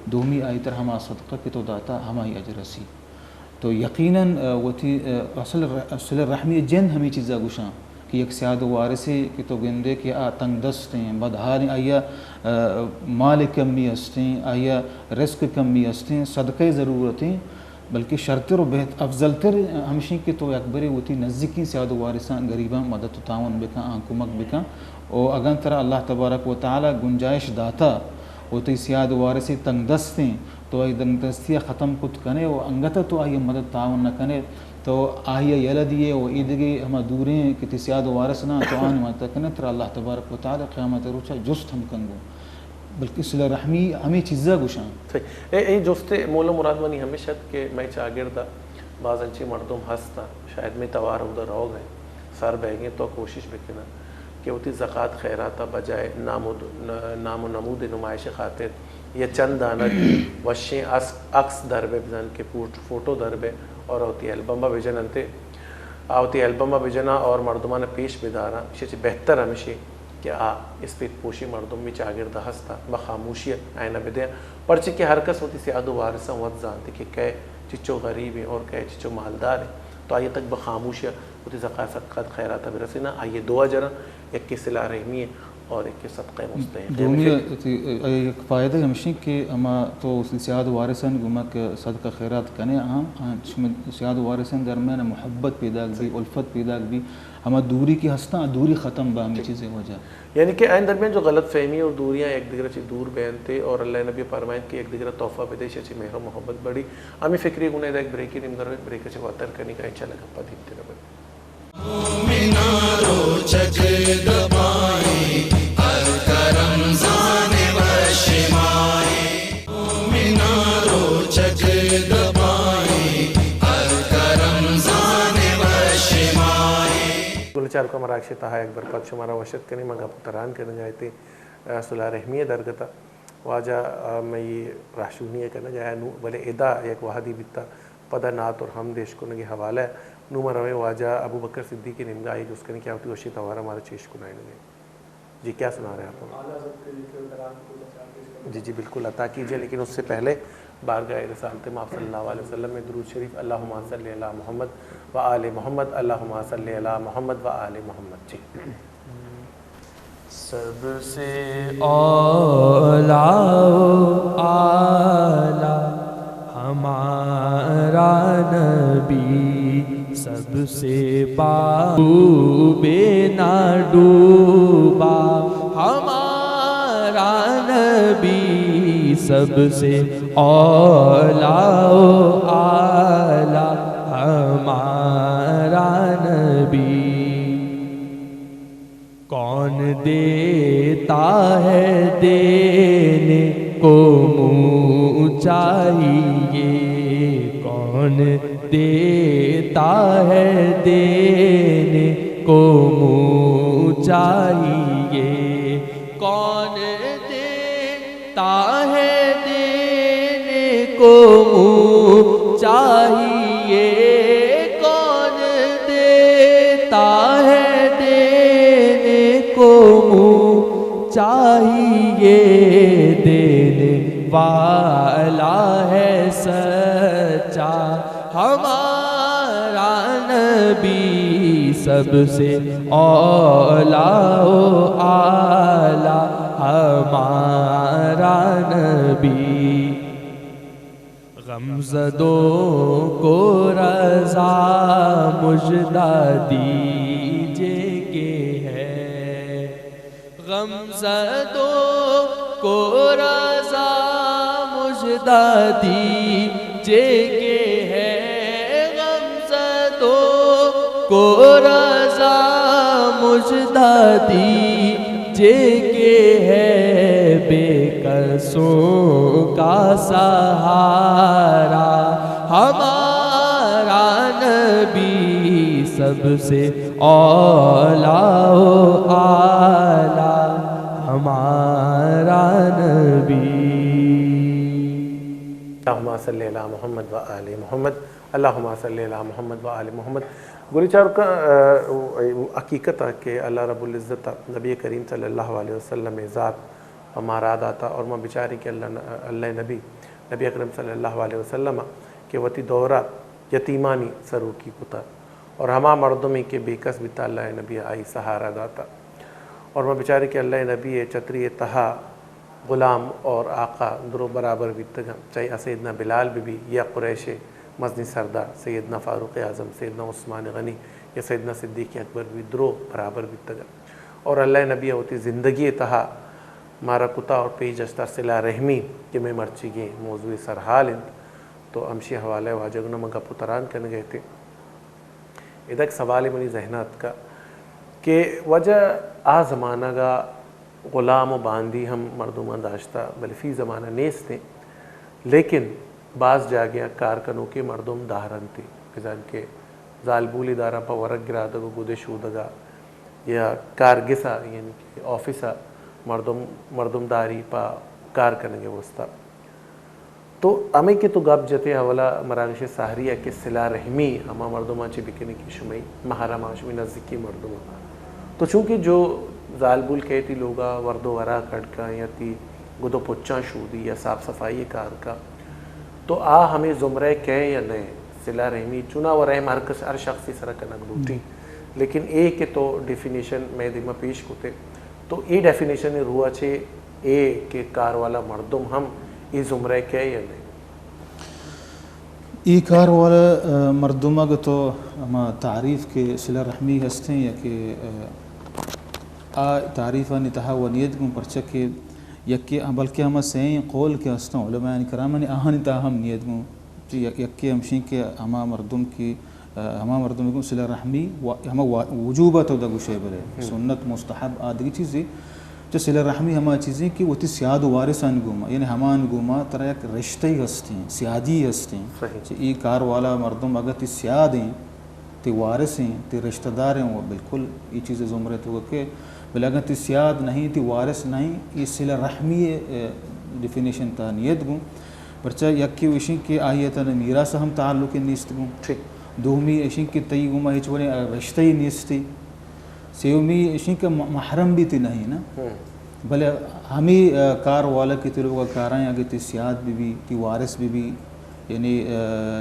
دومی آئی طرح ہما صدقہ کی تو داتا ہمائی اجر رسی تو یقیناً وتی صلہ رحمی جن ہمیں چیزا گوشاں کہ ایک سیاد وارثی کہ تو گندے کہ تنگ دستیں بدحال آیا مال کمی ہستیں آیا رزق کمی ہستیں صدقے ضرورتیں بلکہ شرطر و بہت افضل تر ہمشی کہ تو اکبری ہوتی نزدیکی سیاد وارثان غریباں مدد و تعاون بکا کمک بکا اور اگر طرح اللہ تبارک و تعالی گنجائش داتا ہوتی سیاد وارثی تنگ دستیں تو آئی تنگ دستیاں ختم کت کنے و انگتا تو آئی مدد تعاون نہ کنے تو آئیے یلدیے و عیدگی ہما دوریں کہ تی سیاد وارث نہ تو آن مدد کنے تر اللہ تبارک و تعالی قیامت روچا جست ہم کنگو بلکہ صلہ رحمی ہمیں چیزا گوشان ای جست مولا مراد منی ہمیشہ کہ میں چاگردہ بعض انچی مردم ہستا شاید میں توار ادھر رو گئے سر بہ گئے تو کوشش بکنا کہ وہ تی زکوٰۃ خیراتا بجائے نام و نمود نمائش خاطر یا چند دانہ وشیں عکس دربے بزن کے فوٹو دربے اور ہوتی البمہ بجن انتے آوتی البمہ بجنا اور مردمانہ پیش بدارا شیچ بہتر ہمیشہ کہ اس پہ پوشی مردم بھی چاگردہ ہستا بخاموشیت آئینہ بدیا پرچہ کہ ہر کس ہوتی سیاد و وارثاں وقت جانتے کہ کئے چچو غریب ہیں اور کئے چچو مالدار ہیں تو آئیے تک بخاموشیت ہوتی زکوٰۃ صدقات خیرات برسینا آئیے دو اجرہ ایک کی صلہ رحمی ہے اور ایک کے صدقہ مستحق دومی ایک فائدہ ہمشی کہ ہما تو سیاد وارثان گمک صدقہ خیرات کنے سیاد وارثان درمیان محبت پیدا بھی الفت پیدا بھی ہما دوری کی ہستاں دوری ختم با ہمیں چیزیں ہو جائے یعنی کہ آئین درمیان جو غلط فہمی اور دوریاں ایک دیگر چی دور بیانتے اور اللہ نبی فرمائیں کہ ایک دیگر تحفہ بدے چی مہر و محبت بڑی ہمیں فکری گناہ دا ایک بریکی نمگر ہوئے بریکی چی واتر کرنی کا انشاءاللہ گپا دیتے رہے مومنارو چج دبائیں رمضان وشمائیں مومنارو چج دبائیں رمضان وشمائیں گلچار کو مراکش تہا ایک برپاک شمارا وشت کرنی مگا پتران کرنے جائے تھے صلح رحمیہ درگتا واجہ میں یہ راشونیہ کرنا جائے بلے ادا ایک وحدی بیتا پدہ نات اور حمدش کو نگی حوالہ ہے نومر ہوئے واجہ ابو بکر صدیقی نمگا آئی جس کرنے کیا ہوتی وشی توارا ہمارا چیش کو نائن گئے جی کیا سنا رہے ہیں آپ جی بالکل عطا کیجئے لیکن اس سے پہلے بارگاہ رسالت مآب صلی اللہ علیہ وسلم میں درود شریف اللہم صلی علی محمد و آل محمد اللہم صلی علی محمد و آل محمد جی سب سے اولا اعلی ہمارا نبی سب سے بے نہ ڈوبا ہمارا نبی سب سے اولا اعلی ہمارا نبی کون دیتا ہے دینے کو منہ چاہیے کون دیتا ہے دینے کو منہ چاہیے کون دیتا ہے دینے کو منہ چاہیے کون دیتا ہے دینے کو منہ چاہیے دینے والا ہے سچا ہمارا نبی سب سے اولا اعلی ہمارا نبی غمزدوں کو رضا مژدہ دیجئے کہ ہے غمزدوں کو رضا مژدہ دیجئے کہ ہے غمزدوں کو رضا مژدہ دیجئے کہ ہے بے کسوں کا سہارا ہمارا نبی سب سے اولا اعلی ہمارا نبی اللہم صلی علی محمد و آل محمد اللہم صلی علی محمد و آل محمد گولی چار کا حقیقت ہے کہ اللہ رب العزت نبی کریم صلی اللہ علیہ وسلم ذات ہمارا داتا اور میں بچاری کہ اللہ نبی اکرم صلی اللہ علیہ وسلم کہ وتی دورہ یتیمانی سرو کی کتا اور ہما مردمی کے بے کس بیتا اللہ نبی آئی سہارا داتا اور میں بیچارے کہ اللہ نبی چتری تہا غلام اور آقا درو برابر بیتگا چاہیے سیدنا بلال بھی یا قریش مزنی سردار سیدنا فاروق اعظم سیدنا عثمان غنی یا سیدنا صدیق اکبر بھی درو برابر بیتگا اور اللہ نبی ہوتی زندگی تہا مارا کتا اور پیج اشتر صلہ رحمی کہ میں مرچی گئے موضوع سرحال انت تو امشی حوالے واجگنا منگا پتران کرنے گئے تھے ادھا ایک سوال منی ذہنات کا کہ وجہ آ زمانہ کا غلام و باندھی ہم مردمان داشتا بلکہ فی زمانہ نیست ہیں لیکن بعض جاگیاں کارکنوں کے مردم دہرن تھی بزن کے زالبولی دارا پا ورق گرا دگو گودے شودگا یا کارگسا یعنی کہ آفیسا مردم داری پا کار کرنگے وستا تو ہمیں کہ تو گپ جتے حوالا مراغش ساہریہ کے صلہ رحمی ہما مردمان چی بکنے کی شمئی محرم آشمی نزدیکی مردمان تو چونکہ جو زالبول کہتی لوگا ورد و ورا کڑکا یا تی گدو پچاں شودی یا صاف صفائی کار کا تو ہمیں زمرہ کہیں یا نئے صلہ رحمی چنا و رحم ہر شخصی سرہ کنک لوٹی لیکن اے کے تو ڈیفینیشن میں دیمہ پیش کوتے تو اے ڈیفینیشن روح چھے اے کے کار والا مردم ہم ای زمرہ کہیں یا نئے ای کار والا مردم اگر تو ہما تعریف کے صلہ رحمی ہستے ہیں یا کہ تعریف نتہا و نیت گم پرچہ کے یکی بلکہ ہما سین قول کے ہستوں علماء کرام نے آہن تا ہم نیت گم یکی ہمشین کے ہما مردم کو صلہ رحمی ہما وجوبت دا گوشے بلے سنت مستحب آدھی چیزیں جو صلہ رحمی ہما چیزیں کہ وہ تی سیاد و وارثان گوما یعنی ہمان گوما طرح ایک رشتہی ہستے ہیں سیادی ہستے ہیں ای کار والا مردم اگر تی سیاد ہیں تی وارث ہیں تی رشتہ دار ہیں وہ بالکل یہ چیزیں زمرت ہوگا کہ بل اگر تی سیاد نہیں تی وارث نہیں یہ صلہ رحمی ڈیفینیشن تا نیت گوں پرچہ یکی وشن کے آئیتا میراث ہم تعلق نیست گوں دومی اشن کے تی گوما ہیچ بولے رشتہی نیستی سیومی اشن کا محرم بھی تی نہیں نا بلے ہمیں کار والا کی تی لوگا کارائیں اگر تی سیاد بھی تی وارث بھی یعنی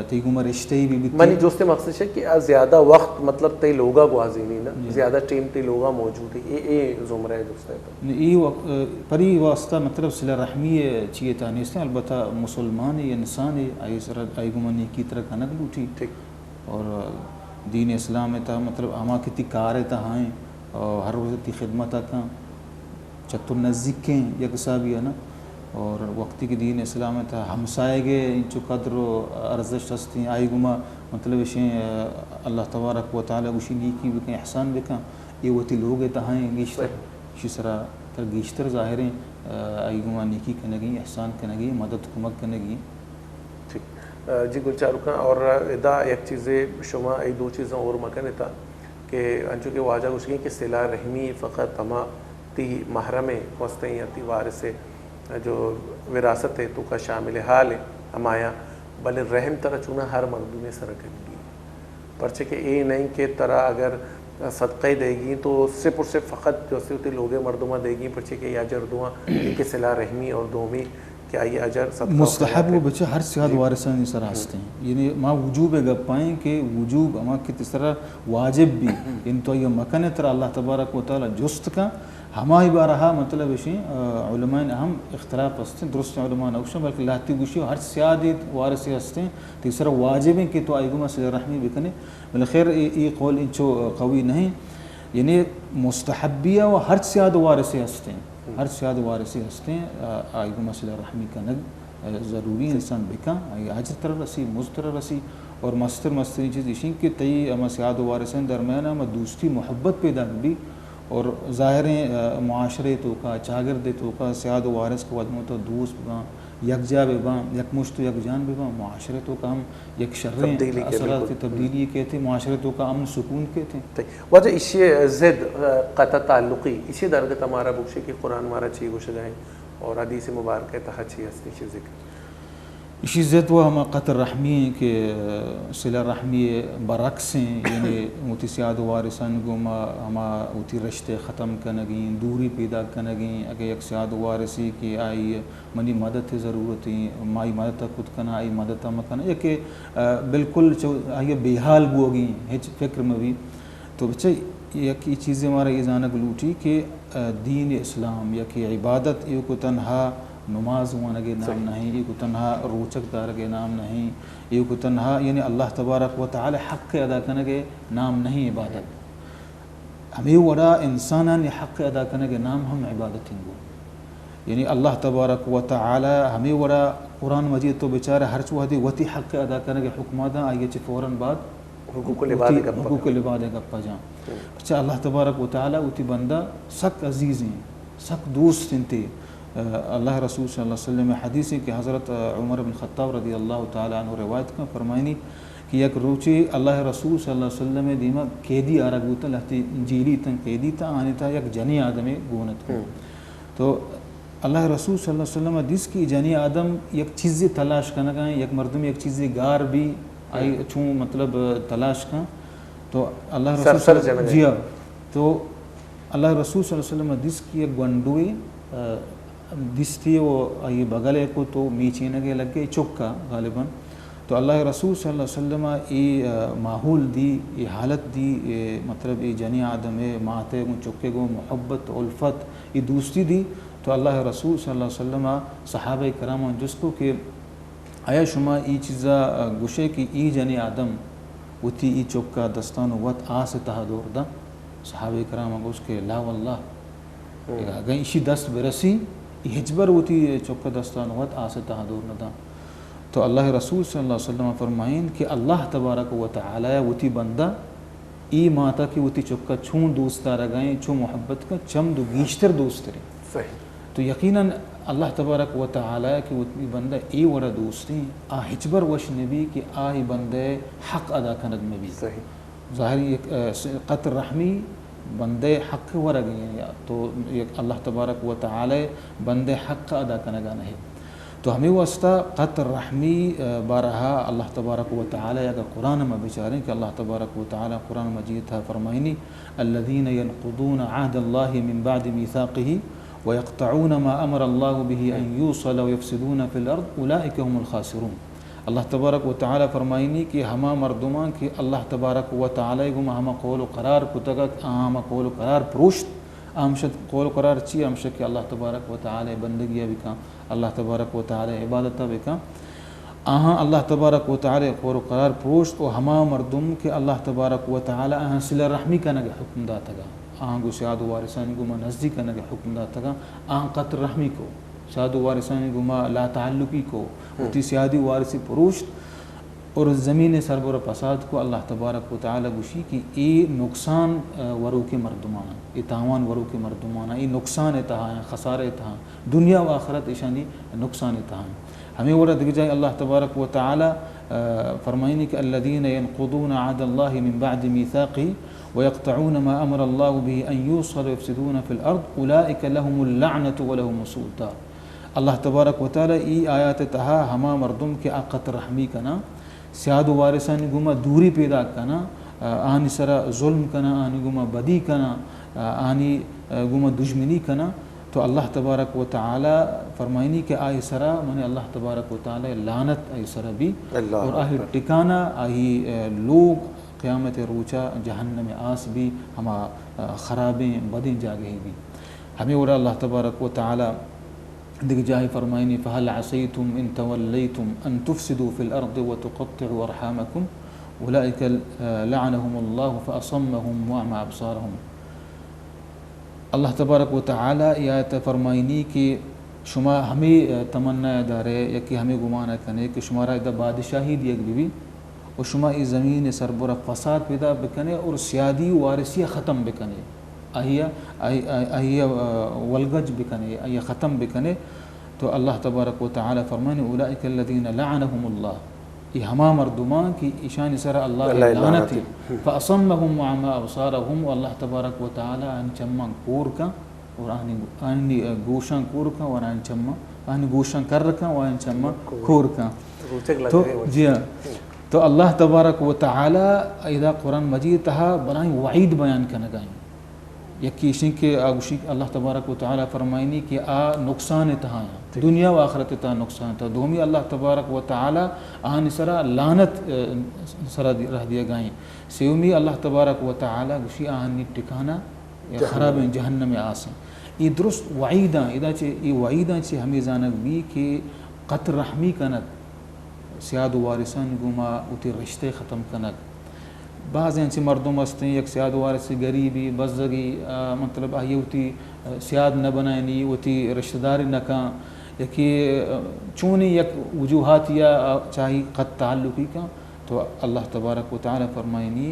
تی گوما رشتہی بھی منی جوستے مقصد ہے کہ زیادہ وقت مطلب تی لوگا گوازینی نا زیادہ ٹیم تی لوگا موجود ہے اے زمرہ دوستے ہے ای پری واسطہ مطلب صلہ رحمی چیئے تانیستے ہیں البتہ مسلمان یا انسان آئی گوما نیکی طرح کنک لوٹی اور دین اسلام تا مطلب ہما کتی کار تا ہائیں اور ہر روز تی خدمت کا چتر نزدیکیں یکسا بھی ہے نا اور وقتی کی دین اسلام تا ہمسائے گے انچو قدر و ارزش ہستی ہیں آئی گما مطلب اشیں اللہ تبارک و تعالی گوشی نیکی بکیں احسان بکیں یہ وقتی لوگ تہائیں گیشتر اسی طرح تر گیشتر ظاہریں آئی گما نیکی کنگی احسان کنگی مدد کمک کنگی جی گلچار رکھا اور ادا ایک چیزیں شما ای دو چیزیں اور مکن تھا کہ انچو کہ واجہ اس کی کہ صلہ رحمی فقط ہما تی محرم وسطیں یا تی وارث جو وراثت ہے تو کا شامل حال ہے ہمایا بلے رحم طرح چونا ہر مردوں میں سرکن گی پرچہ کہ اے نہیں کہ طرح اگر صدقہ دے گی تو صرف اور صرف فقط جو ہوتی لوگے مردمہ دے گی پرچہ کہ یا اجر دعا کہ صلہ رحمی اور دومی کیا یہ اجر صدقہ مستحب وہ بچہ ہر سیاد وارثان اس طرح ہستے ہیں یعنی ما وجوب گپ پائیں کہ وجوب اما کی اس طرح واجب بھی ان تو یہ مکن طرح اللہ تبارک و تعالی جست کا ہمائی بارہا مطلب اشیں علماء ہم اختلاف ہستے ہیں درست علماء نوشن بلکہ لاتی گوشی ہر سیادی وارثی ہستے ہیں تیسرا واجب ہیں کہ تو آئی گما صلہ رحمی بکنے بالخیر یہ قول انچو قوی نہیں یعنی مستحبیہ و ہر سیاد وارثی ہستے ہیں ہر سیاد وارثی ہستے ہیں آئی گما صلہ رحمی کا نگ ضروری انسان بکا آئی عجر طرح رسی مزتر رسی اور مستری چیز اشیں کہ تی اما سیاد وارثین درمیان اما دوستی محبت پیدا بھی اور ظاہریں معاشرے تو کا چاگرد تو کا سیاد و وارث کو ودمو تو دوست بباں یکجا بباں یک مشت و یک جان بباں معاشرے تو کا ہم یک شریں اثرات تبدیلی کہتے ہیں معاشرے تو کا امن سکون کہتے ہیں وجہ اسی زد قطع تعلقی اسی درگت ہمارا بکشے کی قرآن ہمارا چی گوش گائیں اور حدیث مبارکہ تحت چی ہستی چی ذکر اسی ضد وہ ہما قطر رحمی کہ صلہ رحمی برعکس ہیں، یعنی اوتی سیاد وارثان گما ہما اوتی رشتے ختم کنگیں، دوری پیدا کنگیں. اگر یک سیاد وارثی کہ آئی منی مدد ضرورت ہیں، مائی مدد خود کنا آئی مدد مکنا، یا کہ بالکل آئی بے حال بوگیں ہیچ فکر میں بھی. تو بچے یک چیزیں ہمارا یہ جانک لوٹی کہ دین اسلام یا کہ عبادت یہ کو تنہا نماز وانگے نام نہیں، یہ کو تنہا روچک دارگے نام نہیں، یہ کو تنہا یعنی اللہ تبارک و تعالی حق ادا کرنے نام نہیں عبادت. ہمیں وڑا انسانان حق ادا کرنے نام ہم عبادت ہیں. یعنی اللہ تبارک و تعالی ہمیں وڑا قرآن مجید تو بیچارہ ہر چوہدی وتی حق ادا کرنے حکمات آئیے چھ فوراً بعد حقوق العباد گپا جاں. اچھا اللہ تبارک و تعالی اتی بندہ سک عزیز ہیں، سک دوست ہیں. اللہ رسول صلی اللہ علیہ وسلم حدیث ہے کہ حضرت عمر بن خطاب رضی اللہ تعالیٰ عنہ روایت کا فرمائنی کہ یک روچی اللہ رسول صلی اللہ علیہ وسلم دیما قیدی آرگوتا لہتی انجیلی تن قیدی تا آنی تا یک جنی آدم گونت کو. تو اللہ رسول صلی اللہ علیہ وسلم دیس کی جنی آدم یک چیزی تلاش کرنا گئے، یک مردم یک چیزی گار بھی آئی چون مطلب تلاش کا. تو اللہ رسول تو اللہ رسول صلی اللہ علیہ وسلم دیس کی یک گنڈوئی دس تھی وہ آئی بغلے کو تو میچی نگے لگ گئے چکا غالباً. تو اللہ رسول صلی اللہ علیہ وسلم ای ماحول دی، ای حالت دی، مطلب ای جنی آدم ماتے گو چکے گو محبت الفت ای دوستی دی. تو اللہ رسول صلی اللہ علیہ وسلم صحابہ کرام جس کو کہ آیا شما ای چیزا گوشے کی ای جنی آدم وتی ای چکا دستان وقت آس تہا دور دا. صحابہ کرام گوش کے لا واللہ اگر اسی دست برسی ہجبر ہوتی چوکا دستان وقت آسے تہا دور ندا. تو اللہ رسول صلی اللہ علیہ وسلم فرمائیں کہ اللہ تبارک و تعالی وتی بندہ ای ماتا کی وتی چوکا چھون دوست رگائیں، چھون محبت کا چم دو گیشتر دوست رہے. تو یقیناً اللہ تبارک و تعالی کی وتی بندہ ای وڑا دوستی آ ہجبر وش نبی کہ آئی بندے حق ادا کنگ میں بھی ظاہری قطر رحمی بندے حق ورگ ہیں. تو اللہ تبارک و تعالی بندے حق ادا کرنا نہیں. تو ہمیں واسطہ قطر رحمی بارہا اللہ تبارک و تعالی اگر قرآن میں بچاریں کہ اللہ تبارک و تعالی قرآن مجید تھا فرمائنی الذین ينقضون عہد اللہ من بعد میثاقہ ويقطعون ما امر اللہ به ان یوصل ويفسدون فی الارض اولئک هم الخاسرون. اللہ تبارک و تعالی فرمائنی کہ ہما مردمان کہ اللہ تبارک و تعالی گم ہما قول و قرار کتگت ہما قول و قرار پروشت آمشد قول و قرار چی آمشد کہ اللہ تبارک و تعالی بندگیہ بکا، اللہ تبارک و تعالی عبادتہ بکا. اللہ تبارک و تعالی قول و قرار پروشت و ہما مردم کہ اللہ تبارک و تعالی صلہ رحمی کا نگہ حکم داتا گا، گو سیاد وارثان گما نزدیک کا نگہ حکم داتا گا، قطر رحمی کو سیاد وارثان گما لا تعلقی کو اتی سیادی وارثی پروشت اور زمین سربر پساد کو اللہ تبارک و تعالی گوشی کی ای نقصان ورو کے مردمانا، ای تاوان ورو کے مردمانا، ای نقصان تہا ہیں، خسارے تہا دنیا و آخرت ایشانی نقصان تہا ہیں. ہمیں ورد جائے اللہ تبارک و تعالی فرمائنی کہ الذین ينقضون عہد اللہ من بعد میثاقہ ويقطعون ما امر اللہ به ان یوصل ويفسدون فی الارض اولئک لهم اللعنة ولهم سوء الدار. اللہ تبارک و تعالی ای آیات تہا ہما مردم کے قطر رحمی کنا، سیاد وارثانی گما دوری پیدا کنا، آنی سرا ظلم کنا، آنی گما بدی کنا، آنی گما دشمنی کنا. تو اللہ تبارک و تعالی فرمائنی کہ آئی سرا من اللہ تبارک و تعالی لعنت آئی سرا بھی اور آئی ٹکانا آئی لوگ قیامت روچا جہنم آس بھی ہما خرابیں بدیں جاگہیں بھی. ہمیں اور اللہ تبارک و تعالی دیکھ جائے فرمائنی فہل عصیتم ان تولیتم ان تفسدوا فی الارض وتقطعوا ارحامکم اولئک لعنهم اللہ فاصمهم واعمى ابصارهم. اللہ تبارک و تعالی آیت فرمائنی کہ شما ہمیں تمنا دارے یا کہ ہمیں گمانہ کنے کہ شمارا ادھا بادشاہی دیگ بھی اور شما ای زمین سربرہ فساد پیدا بکنے اور سیادی وارثی ختم بکنے، اہیا ولگج بکنے، اہیا ختم بکنے. تو اللہ تبارک و تعالی فرمانے اولئک الذین لعنهم اللہ، یہ ہما مردمان کی ایشان سر اللہ لعنتی فاصمهم وعمى ابصارهم. اللہ تبارک و تعالی ان چمان کور کا اور آنی گوشان کور کا اور آن چمان آن گوشن کر رکھا و آن چما کھور کا. روچک لگ تو رہے ہیں. جی ہاں تو اللہ تبارک و تعالی اذا قرآن مجید تہا بنائیں وعید بیان کرنا گائیں یکی شن کے آگوشی اللہ تبارک و تعالی فرمائنی کہ نقصان تہا دنیا و آخرت تہا نقصان تہا. دومی اللہ تبارک و تعالی آن سرا لعنت سرا رہ دیا گائیں. سیومی اللہ تبارک و تعالی گوشی آہنی ٹکانا خراب جہنم آسیں. یہ درست وعیداں ادا چے یہ وعیداں چے ہمیں زانک بھی کہ قطر رحمی کنک سیاد و وارثان گما اتی رشتے ختم کنک. بعض ایسے مردم ہستے یک سیاد و وارث غریبی بزدگی مطلب آئیے اتی سیاد نہ بنائنی اتی رشتہ داری نہ کہاں یکی چونی یک وجوہات یا چاہی قط تعلقی کا. تو اللہ تبارک و تعالی فرمائنی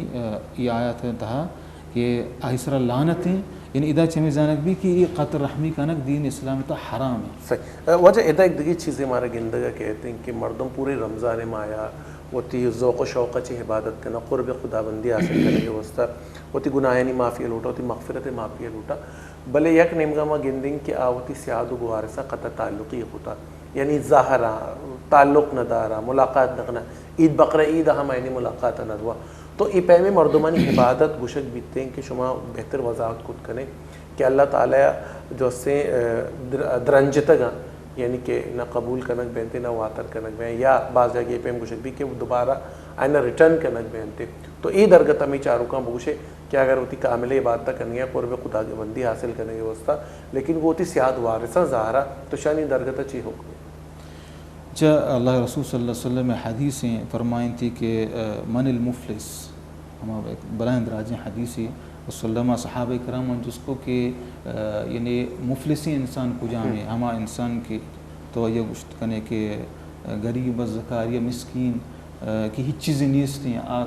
یہ آیات تہا کہ آئیسرا لعنتیں یعنی ادا چمی زانک بھی کہ یہ قطر رحمی کنک دین اسلام تا حرام ہے. صحیح. وجہ ادا ایک دیگی چیزیں ہمارا گندگا کہتے ہیں کہ مردم پورے رمضان مایا وہ تی ذوق و شوق چی عبادت کرنا قرب خدا بندی حاصل کرنے کے واسطہ وہ تی گناہانی معافی لوٹا وہ تی مغفرت معافی لوٹا بلے یک نمگا ما گندنگ کہ آوتی سیاد و گوارسا قطع تعلقی ہوتا یعنی ظاہرہ تعلق ندارا ملاقات نقنا عید بقرہ عید ہم اینی ملاقات ندوا. تو ای پیمی مردمانی عبادت گوشک بیتے ہیں کہ شما بہتر وضاحت خود کریں کہ اللہ تعالیٰ جو سے درنجتگا یعنی کہ نہ قبول کنک بہنتے نہ واتر کنک بہن یا بعض جگہ یہ پیم گوشک بھی کہ وہ دوبارہ آئینہ ریٹرن کنک بہنتے. تو ای درگت ہمیں چاروں کا بگوشے کہ اگر ہوتی کامل عبادتہ کرنی ہے قرب خدا کی بندی حاصل کرنے کے واسطہ لیکن وہ ہوتی سیاد وارثہ ظاہرہ تو شانی درگتہ چی ہو. جا اللہ رسول صلی اللہ علیہ وسلم حدیثیں فرمائیں تھی کہ من المفلس ہمارا بلند راجیں حدیثی وسلم صحابہ کرام جس کو کہ یعنی مفلسی انسان کو جانے ہما انسان کی توجہ گشت کرنے کہ غریب زکاریہ مسکین کی ہی چیزیں نیستی ہیں.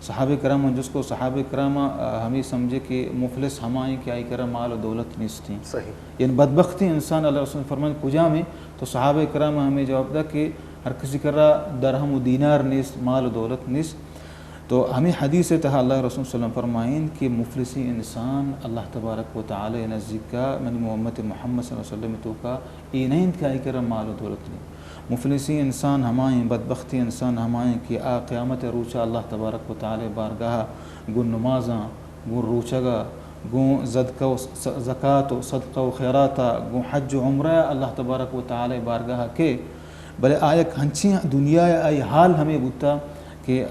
صحابہ کرام جس کو صحابہ کرام ہمیں سمجھے کہ مفلس ہمائیں کہ آئی کرام مال و دولت نیستی ہیں. صحیح. یعنی بدبختی انسان اللہ رسول فرمان کجا میں تو صحابہ کرام ہمیں جواب دا کہ ہر کسی کر رہا درہم و دینار نیست مال و دولت نیست. تو ہمیں حدیث تہا اللہ رسول صلی اللہ علیہ وسلم فرمائیں کہ مفلسی انسان اللہ تبارک و تعالی نزدیک کا من محمد محمد صلی اللہ علیہ وسلم تو کا یہ نہیں کہ آئی کرم مال و دولت نہیں. مفلسی انسان ہمائیں بدبختی انسان ہمائیں کہ قیامت روچہ اللہ تبارک و تعالی بارگاہ گو نمازاں گو روچگا گو زکاة و صدقہ و خیراتا گو حج و عمرہ اللہ تبارک و تعالی بارگاہ کے بلے آیک ہنچی دنیا آئی حال ہمیں بوتا کہ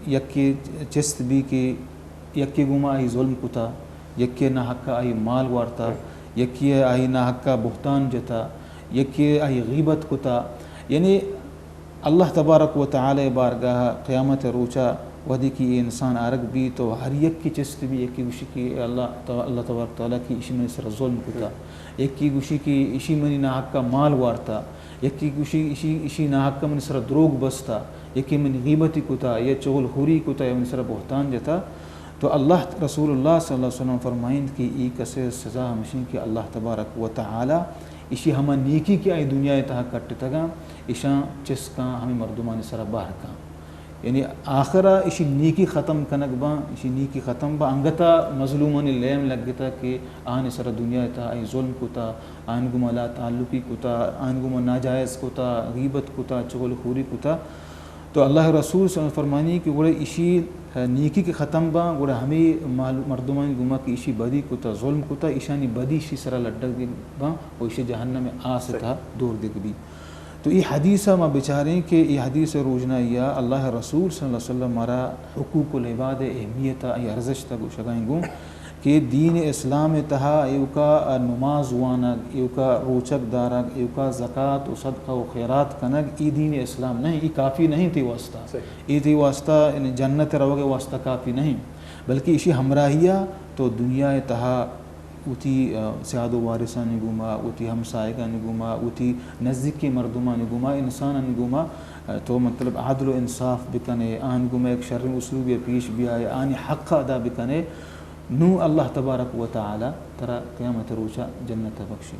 یکی چست بھی کہ یکی گما آئی ظلم کتا یکی نہ حقہ آئی مال وارتا یکی آئی نہ حقہ بہتان جتا یکی آئی غیبت کتا. یعنی اللہ تبارک و تعالی بارگاہ قیامت روچا ودی کی انسان آرگ بھی تو ہر یک کی چست بھی یکی گوشی کی اللہ تبارک تعالی کی اشی منی سر ظلم کتا یکی گوشی کی اشی منی نہ حقہ مال وارتا یکی گوشی اشی نہ حقہ منی سر دروگ بستا یکی من غیبتی کتا یا چغل خوری کتا یا من سر بہتان جتا. تو اللہ رسول اللہ صلی اللہ علیہ وسلم فرمائند کہ ای کسے سزا ہمشین کہ اللہ تبارک و تعالی اشی ہما نیکی کی آئی دنیا تہا کٹ تگا اشاں چس کا ہمیں مردمان سر باہر کا یعنی آخرہ اشی نیکی ختم کنک با اشی نیکی ختم با انگتا مظلومانی لیم لگتا کہ آن سر دنیا تہا آئی ظلم کتا آن گما لا تعلقی کتا آن گما ناجائز کتا غیبت کتا چغل خوری کتا. تو اللہ رسول صلی اللہ علیہ وسلم فرمانی کہ گوڑے اشی نیکی کے ختم با گوڑے ہمیں مردمان گما کی اشی بدی کتا ظلم کتا اشانی بدی اشی سرا لڈک دی با وہ اشی جہنم میں آستا دور دگ بھی. تو یہ حدیثہ ما بچاریں کہ یہ حدیث روجنا یا اللہ رسول صلی اللہ علیہ وسلم مارا حقوق العباد اہمیتا ای ارزش تا گو شگائیں گو کہ دین اسلام تہا ایوکا نماز وانگ ایوکا روچک دارگ ایوکا زکاة و صدقہ و خیرات کنگ ای دین اسلام نہیں ای کافی نہیں تھی واسطہ ای تھی واسطہ جنت روگے واسطہ کافی نہیں بلکہ اسی ہمراہیہ تو دنیا تہا اوتی سیاد و وارثہ نگوما اوتی ہمسائگہ نگوما اوتی نزدیکی مردمہ نگوما انسان نگوما تو مطلب عدل و انصاف بکنے آن گوما ایک شرم اسلوب پیش بھی آئے آنی حق ادا بکنے نو اللہ تبارک و تعالی ترا قیامت روچا جنت بخشی.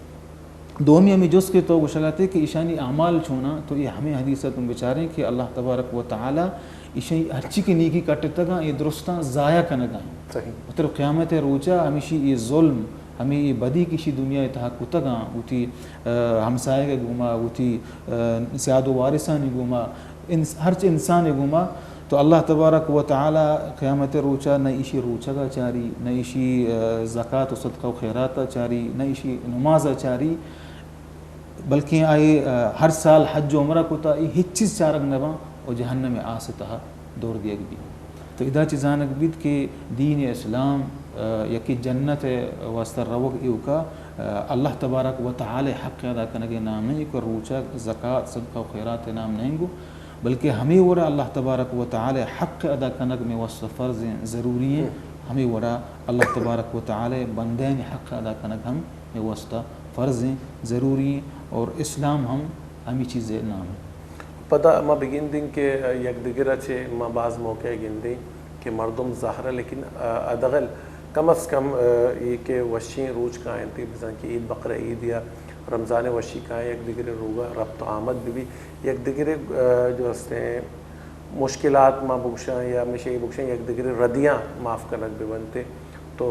دومی ہمیں جس کے تو گشگاتے کہ ایشانی اعمال چھونا تو یہ ہمیں حدیثت بچاریں کہ اللہ تبارک و تعالی ایشانی ہرچی کی نیکی کٹتا گا یہ درستان ضائع کنگائیں. مطلب قیامت روچا ہمیشہ یہ ظلم ہمیں یہ بدی کسی دنیا اتحا کتگاں اوتی ہمسائے کے گوما اوتی سیاد و وارثانی گوما ہر انسان گوما تو اللہ تبارک و تعالی قیامت روچا نہ ایشی روچگا چاری نہ ایشی زکوٰۃ و صدقہ و خیرات چاری نہ ایشی نماز چاری بلکہ آئی ہر سال حج و عمرہ کو تا ہچ چیز چارک نبا اور جہنم میں آستہ دور دیگ بھی تو ادا چیزانک بیت کہ دین اسلام یکی جنت واسطہ روگ ایو کا اللہ تبارک و تعالی حق ادا کرنے کے نام نہیں کہ روچا زکوٰۃ صدقہ و خیرات نام نہیں گو بلکہ ہمیں ورا اللہ تبارک و تعالی حق ادا کرنے میں واسطہ فرض ضروری ہیں ہمیں ورا اللہ تبارک و تعالی بندین حق ادا کرنے ہم میں واسطہ فرض ضروری ہیں اور اسلام ہمیں چیزیں نام ہیں پتہ ما بگین دیں کہ یک دیگر اچھے ما بعض موقع گن دیں کہ مردم ظاہرہ لیکن ادغل کم از کم یہ کہ وشی روچ کا انتی بزن کہ عید بقرہ عید یا رمضان وشی کا یک دیگر روگا ربط آمد بھی یک دیگر جو ہستے ہیں مشکلات ما بگشاں یا مشہی بگشاں یک دیگر ردیاں معاف کرنک بھی بنتے تو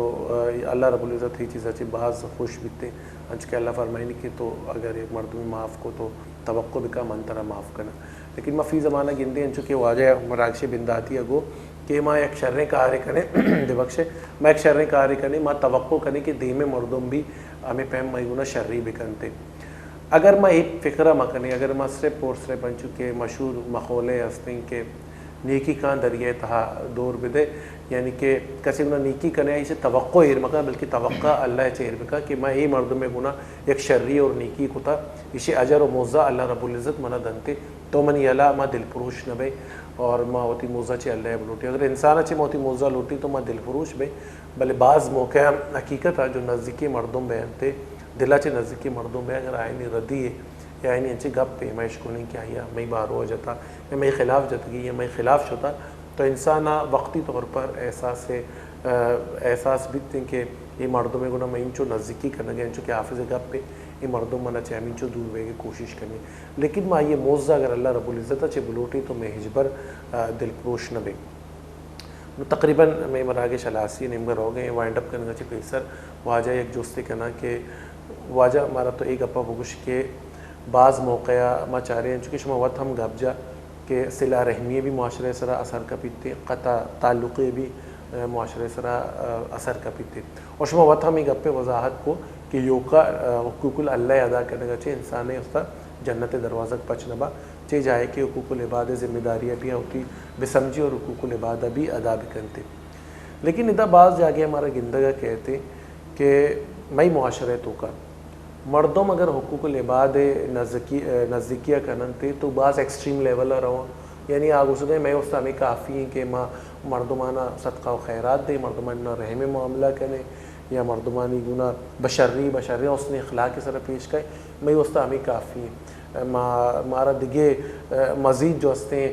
اللہ رب العزت ہی چیز اچھے بعض خوش بیتے انچ کہ اللہ فرمائنی کہ تو اگر ایک مردمی معاف کو تو توقع بکا منترہ معاف کرنا لیکن ما فی زمانہ گندے انچو کہ واجہ مراکش بنداتی اگو کہ ما ایک شرنے کارے کنے دے بخشے ما ایک شرنے کارے کنے ما توقع کنے کہ دیم مردم بھی ہمیں پہم مہیگونا شرری بکنتے اگر ما ایک فکرہ مکنے اگر ما صرف اور صرف انچو کہ مشہور مخولے ہستیں کہ نیکی کان دریئے تہا دور بدے یعنی کہ کسی گنا نیکی کنے اسے توقع ارمکا بلکہ توقع اللہ چے ارمکا کہ میں ای مردم میں گنا ایک شرری اور نیکی کو تھا اسے اجر و موزہ اللہ رب العزت منہ دنتے تو منی اللہ ما دل پروش نبے اور ما ہوتی موزہ چے اللہ بلوٹی اگر انسان اچھے موتی موزہ لوٹی تو ما دل پروش بے بلے بعض موقع حقیقت ہے جو نزدیکی مردم بیانتے دلہ چے نزدیکی مردم بے اگر آئینی ردی ہے یا آئینی انچے گپ پہ میں اشکو نہیں کیا یا میں بار ہو جاتا یا میں خلاف جتگی یا میں خلاف شتا تو انسان وقتی طور پر احساس بیتیں کہ یہ مردوں میں گنا میں انچو نزدیکی کرنے گے انچو کہ حافظ گپ پہ یہ مردوں منہ چاہے ہم انچو دور ہوئے گے کوشش کرنے لیکن ماں یہ موزہ اگر اللہ رب العزت اچھے بلوٹی تو میں ہجبر دل پروش نہ بے تقریباً میں مراگے شلاسی نمگر ہو گئے وائنڈ اپ کرنے گا پیسر واجہ ایک جوستے کہنا کہ واجہ ہمارا تو ایک اپا بگش کے بعض موقع ما چاہ رہے ہیں چونکہ شما وقت ہم گپ جا کہ صلہ رحمیے بھی معاشرے سرا اثر کا پیتے قطع تعلقے بھی معاشرے سرا اثر کا پیتے اور شما وقت ہم ایک گپ وضاحت کو کہ یوکا حقوق اللہ ادا کرنے کا چاہے انسان ہے اس کا جنت دروازہ پچ نبا چاہے جائے کہ حقوق العباد ذمہ داریاں بھی ہوتی بسمجھی اور حقوق العبادہ بھی ادا بھی کرتے لیکن ادا بعض جاگے ہمارا گندگا کہتے کہ میں معاشرے تو کا مردم اگر حقوق العباد نزدیکیہ کرنتے تو بعض ایکسٹریم لیول رہو یعنی آگ اس میں اس ہمیں کافی ہیں کہ ماں مردمانہ صدقہ و خیرات دے مردمانہ رحم معاملہ کرنے یا مردمانی گناہ بشری اس نے اخلاق کی طرح پیش کرے میں اس ہمیں کافی ہیں مارا دگے مزید جو ہستے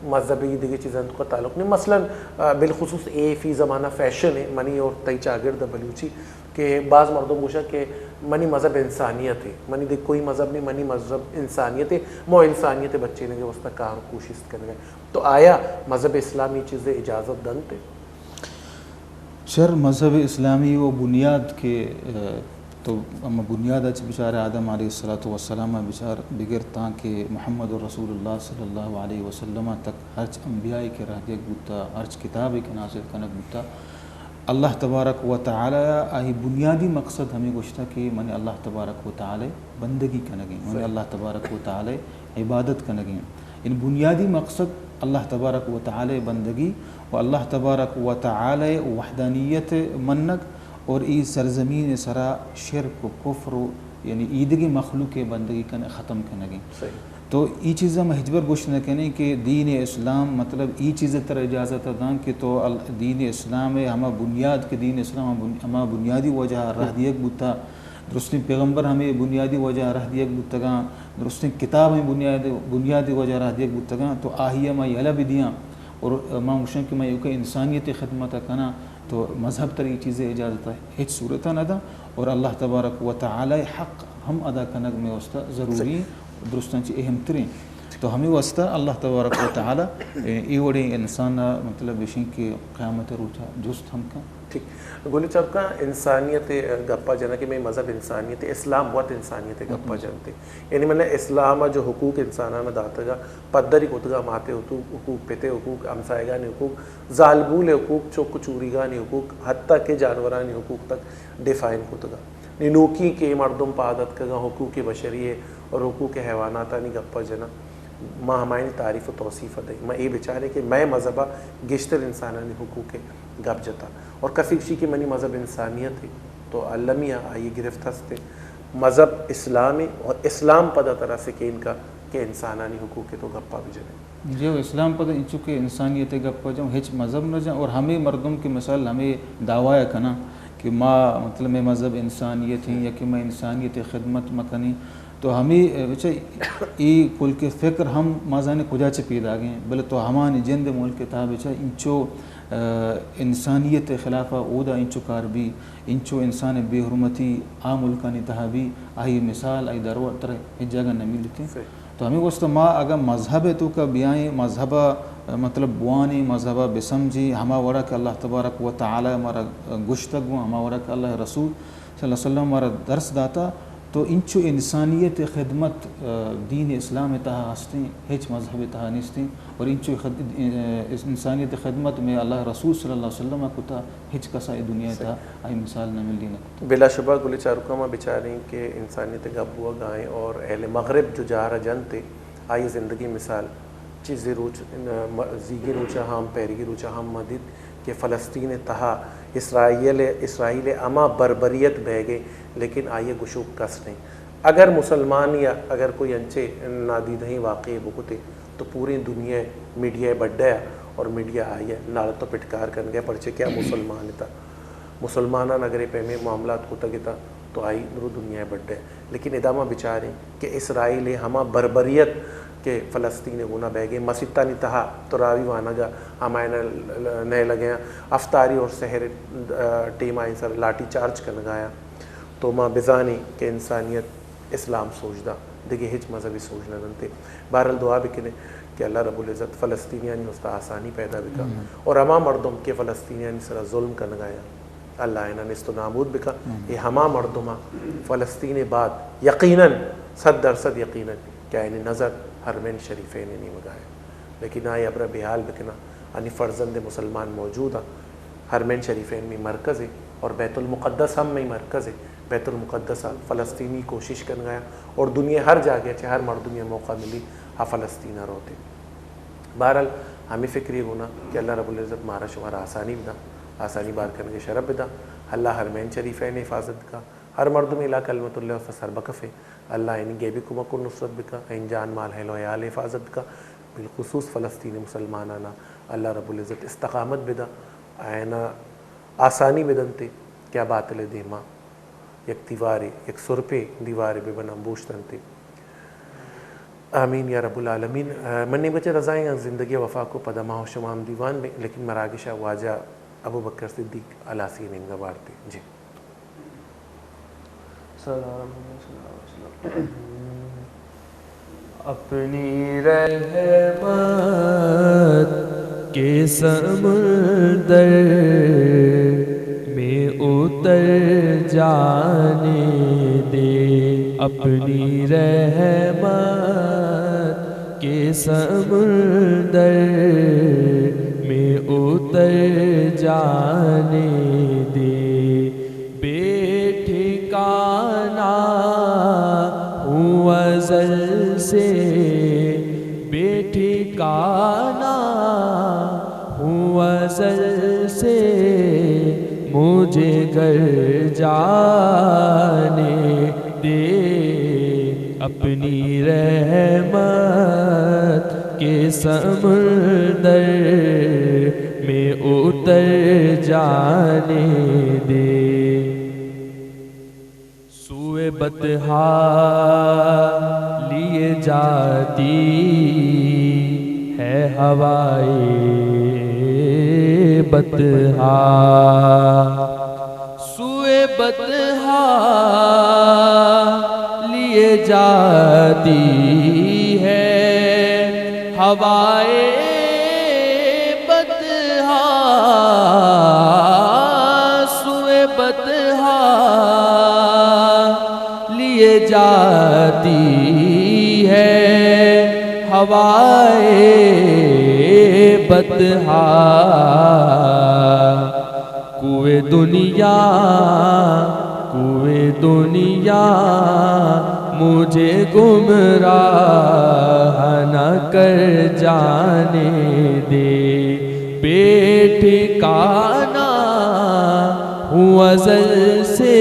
مذہبی دیگر چیزیں کا تعلق نہیں مثلا بالخصوص فی زمانہ فیشن ہے منی اور تئی چاگرد بلوچی کہ بعض مردوں پوچھا کہ منی مذہب انسانیت ہے منی دیکھ کوئی مذہب نہیں منی مذہب انسانیت ہے مو انسانیت بچے نے وسطہ کار کوشش کرنے تو آیا مذہب اسلامی چیزیں اجازت دنتے شر مذہب اسلامی وہ بنیاد کے تو اما بنیاد اچھ بچار آدم علیہ السلام بچار بغیر تاں کہ محمد رسول اللہ صلی اللہ علیہ وسلم تک ہرچ انبیاء کے رہ دیکھ بوتا ہرچ کتاب کے نازل کنک بوتا اللہ تبارک و تعالی آہی بنیادی مقصد ہمیں گوشتا کہ من اللہ تبارک و تعالی بندگی کنگیں من اللہ تبارک و تعالی عبادت کنگیں ان بنیادی مقصد اللہ تبارک و تعالی بندگی و اللہ تبارک و تعالی وحدانیت منک اور ای سرزمین سرا شرک و کفر یعنی ایدگی مخلوق بندگی ختم کنگیں تو ای چیزیں مہجبر گوشت نہ کہنے کہ دین اسلام مطلب ای چیزیں تر اجازت دان کہ تو دین اسلام ہے ہمہ بنیاد کے دین اسلام ہمہ بنیادی وجہ رہ دیگ بوتا درستی پیغمبر ہمیں بنیادی وجہ رہ دیگ بوتگاں درستی کتاب میں بنیادی وجہ رہ دیگ بوتگاں تو آہیہ میں یلا بھی دیاں اور ماں مشن کہ میں یوکہ انسانیت خدمت کنا تو مذہب تر یہ چیزیں اجازت ہے ہیچ صورتہ نہ دا اور اللہ تبارک و تعالی حق ہم ادا کنگ میں وسطہ ضروری درستان چی اہم ترین تو ہمیں واسطہ اللہ تبارک و تعالی ای وڑے انسان مطلب وشیں کہ قیامت روچا جست ہم کا ٹھیک گولی چاپ کا انسانیت گپا جنا کہ میں مذہب انسانیت اسلام بہت انسانیت گپا جنتے یعنی میں نے اسلام جو حقوق انسانانہ داتا گا پدری کتگا ماتے حقوق پیتے حقوق ہمسائے گانی حقوق ظالبول حقوق چوک چوری گانی حقوق حتیٰ کہ جانورانی حقوق تک ڈیفائن کتگا نینوکی کے مردم پادت کا حقوق بشری اور حقوق حیواناتانی گپا جنا ماں ہماری تعریف و توصیف دے میں یہ بچارے کہ میں مذہبہ گشتر انسانانی حقوق گپ جتا اور کسی کسی کی منی مذہب انسانیت ہے تو علمیہ آئیے گرفت ہستے مذہب اسلامی اور اسلام پدہ طرح سے کہ ان کا کہ انسانانی حقوق کے تو گپا بھی جنے جو اسلام پدہ ان چکے انسانیت گپا جاؤں ہیچ مذہب نہ جاؤں اور ہمیں مردم کی مثال ہمیں دعویٰ کنا کہ ماں مطلب میں مذہب انسانیت ہیں یا کہ میں انسانیت خدمت مکنی تو ہمیں بچے ای کل کے فکر ہم مازانے کجا چے پیدا گئے بلے تو ہمانی جند ملک تھا بچے انچو انسانیت خلافہ اودا انچو کار بھی انچو انسان بے حرمتی عام ملکانی تہا بھی آئی مثال آئی درو تر اس جگہ نہ ملتے تو ہمیں واسطہ ماں اگر مذہب تو کا بیائیں مذہبہ مطلب بوانی مذہبہ بسمجھی ہما وڑا کہ اللہ تبارک و تعالی ہمارا گشتگو ہما وڑا کہ اللہ رسول صلی اللہ علیہ وسلم ہمارا درس داتا تو انچو انسانیت خدمت دین اسلام تہا ہستے ہیچ مذہب تہا نستے اور انچو انسانیت خدمت میں اللہ رسول صلی اللہ علیہ وسلم کو تا ہیچ کسا دنیا تہا آئی مثال نہ مل دینا بلا شبہ گلی چارکاما بیچاریں کہ انسانیت گپ ہوا گائیں اور اہل مغرب جو جارہ جنتے آئی زندگی مثال چیزیں روچ زیگی روچا ہم پیرگی روچا ہم مدد کہ فلسطین تہا اسرائیل اما بربریت بہ گئے لیکن آئیے گشوک کس نہیں اگر مسلمان یا اگر کوئی انچے نادید ہی واقعی بکتے تو پوری دنیا میڈیا بڑھیا اور میڈیا آئیے نال تو پٹکار کر گیا پرچے کیا مسلمان تھا مسلمانان اگر پہ میں معاملات ہوتا گیا تو آئی مرو دنیا بڑھیا لیکن ادامہ بچاریں کہ اسرائیل ہما بربریت کہ فلسطین گنا بہ گئے مسیطہ نہیں تہا تو راوی وانا گا ہمائے نئے لگے ہیں افطاری اور سحر ٹیم آئیں سر لاٹھی چارج کر گایا تو ماں بزانی کہ انسانیت اسلام سوچ دا دیکھے ہچ مذہبی سوچ نہ دنتے بہرحال دعا بھی کنے کہ اللہ رب العزت فلسطینیانی اس تا آسانی پیدا بکا اور ہما مردم کے فلسطینیانی سر ظلم کر گایا اللہ انہاں نست و نابود بکا یہ ہما مردمہ فلسطین بعد یقیناً 100% یقیناً کیا انہیں نظر حرمین شریفین نہیں مگایا لیکن آئی ابرہ بحال بکنا انی فرزند مسلمان موجود ہیں حرمین شریفین میں مرکز ہے اور بیت المقدس ہم میں مرکز ہے بیت المقدس فلسطینی کوشش کر گیا اور دنیا ہر جگہ چاہے ہر مردم یہ موقع ملی ہاں فلسطینہ روتے بہرحال ہمیں فکری ہونا کہ اللہ رب العزت مارا شمارا آسانی بدا آسانی بار کرنے کے شرف بدا اللہ حرمین شریفین حفاظت کا ہر مردم علاقہ کلمت اللہ اس سر بکف ہے اللہ ان گیبی کمکن نصرت بکا ان جان مال ہے لویال حفاظت کا بالخصوص فلسطین مسلمانانا اللہ رب العزت استقامت بدا آئینہ آسانی بدنتے کیا باطل دیما یک دیوارے یک سرپے دیوارے بے بنا بوشتنتے آمین یا رب العالمین من نے بچے رضائیں زندگی وفا کو پدمہ و شمام دیوان میں لیکن مراگشہ واجہ ابو بکر صدیق علاسی ننگا بارتے جی اپنی رحمت کے سمندر میں اتر جانے دے اپنی رحمت کے سمندر میں اتر جانے دے بے ٹھکانہ ہوں ازل سے بے ٹھکانہ ہوں ازل سے مجھے گھر جانے دے اپنی رحمت کے سمندر میں اتر جانے دے سوئے بطحا لیے جاتی ہے ہوائے بطحا سوئے بطحا لیے جاتی ہے ہوائے بدہا سوئے بدہا لیے جاتی ہے ہوائے بدہا کوئے دنیا مجھے گمراہ نہ کر جانے دے بے ٹھکانہ ہوں ازل سے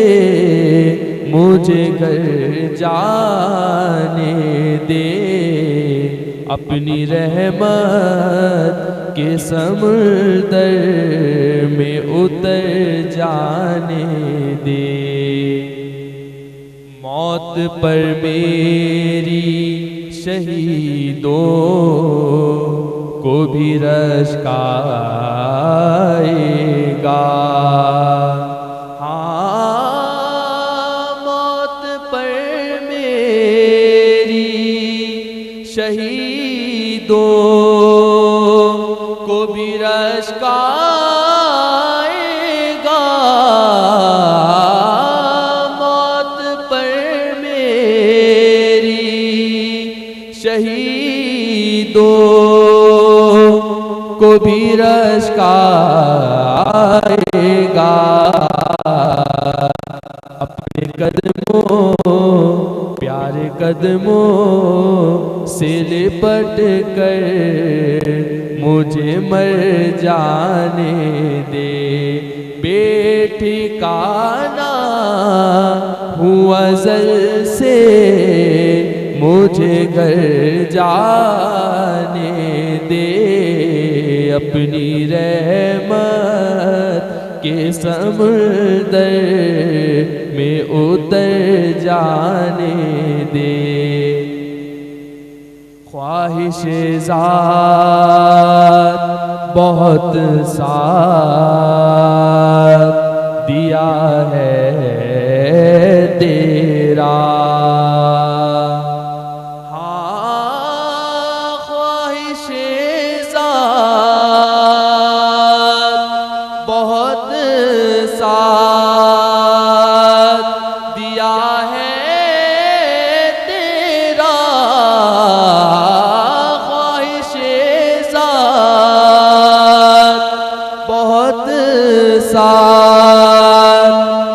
مجھے گھر جانے دے اپنی رحمت کے سمندر میں اتر جانے دے موت پر میری شہیدوں کو بھی رشک آئے گا ہاں موت پر میری شہیدوں کو بھی رشک آئے گا شہیدوں کو بھی رشک آئے گا اپنے قدموں پیارے قدموں سے لپٹ کر مجھے مر جانے دے بے ٹھکانہ ہوں ازل سے مجھے گھر جانے دے اپنی رحمت کے سمندر میں اتر جانے دے خواہش ذات بہت ساتھ دیا ہے تیرا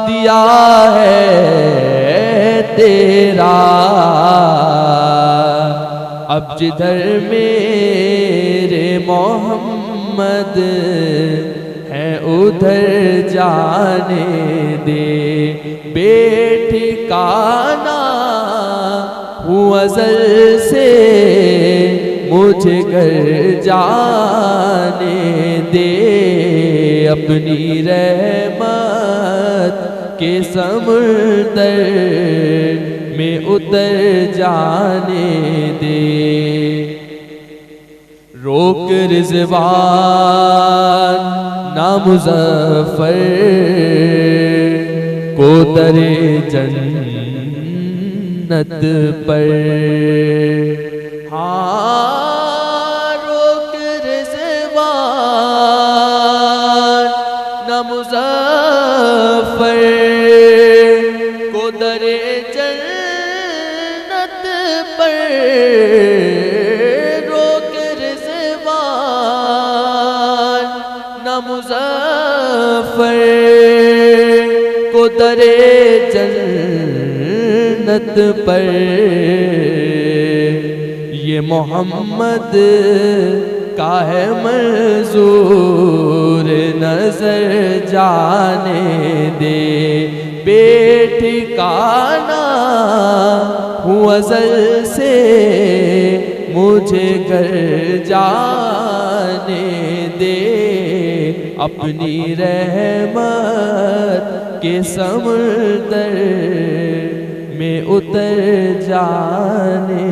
دیا ہے تیرا اب جدھر میرے محمد ہے ادھر جانے دے بے ٹھکانہ ہوں ازل سے مجھے گھر جانے دے اپنی رحمت کے سمندر میں اتر جانے دے روک رضوان نامظفر کو در جنت پر ہاں روک رضوان نامظفر کو در جنت پر روک رضوان نامظفر کو در جنت پر یہ محمد کا ہے منظور نظر جانے دے بے ٹھکانہ ہوں ازل سے مجھے گھر جانے دے اپنی رحمت کے سمندر میں اتر جانے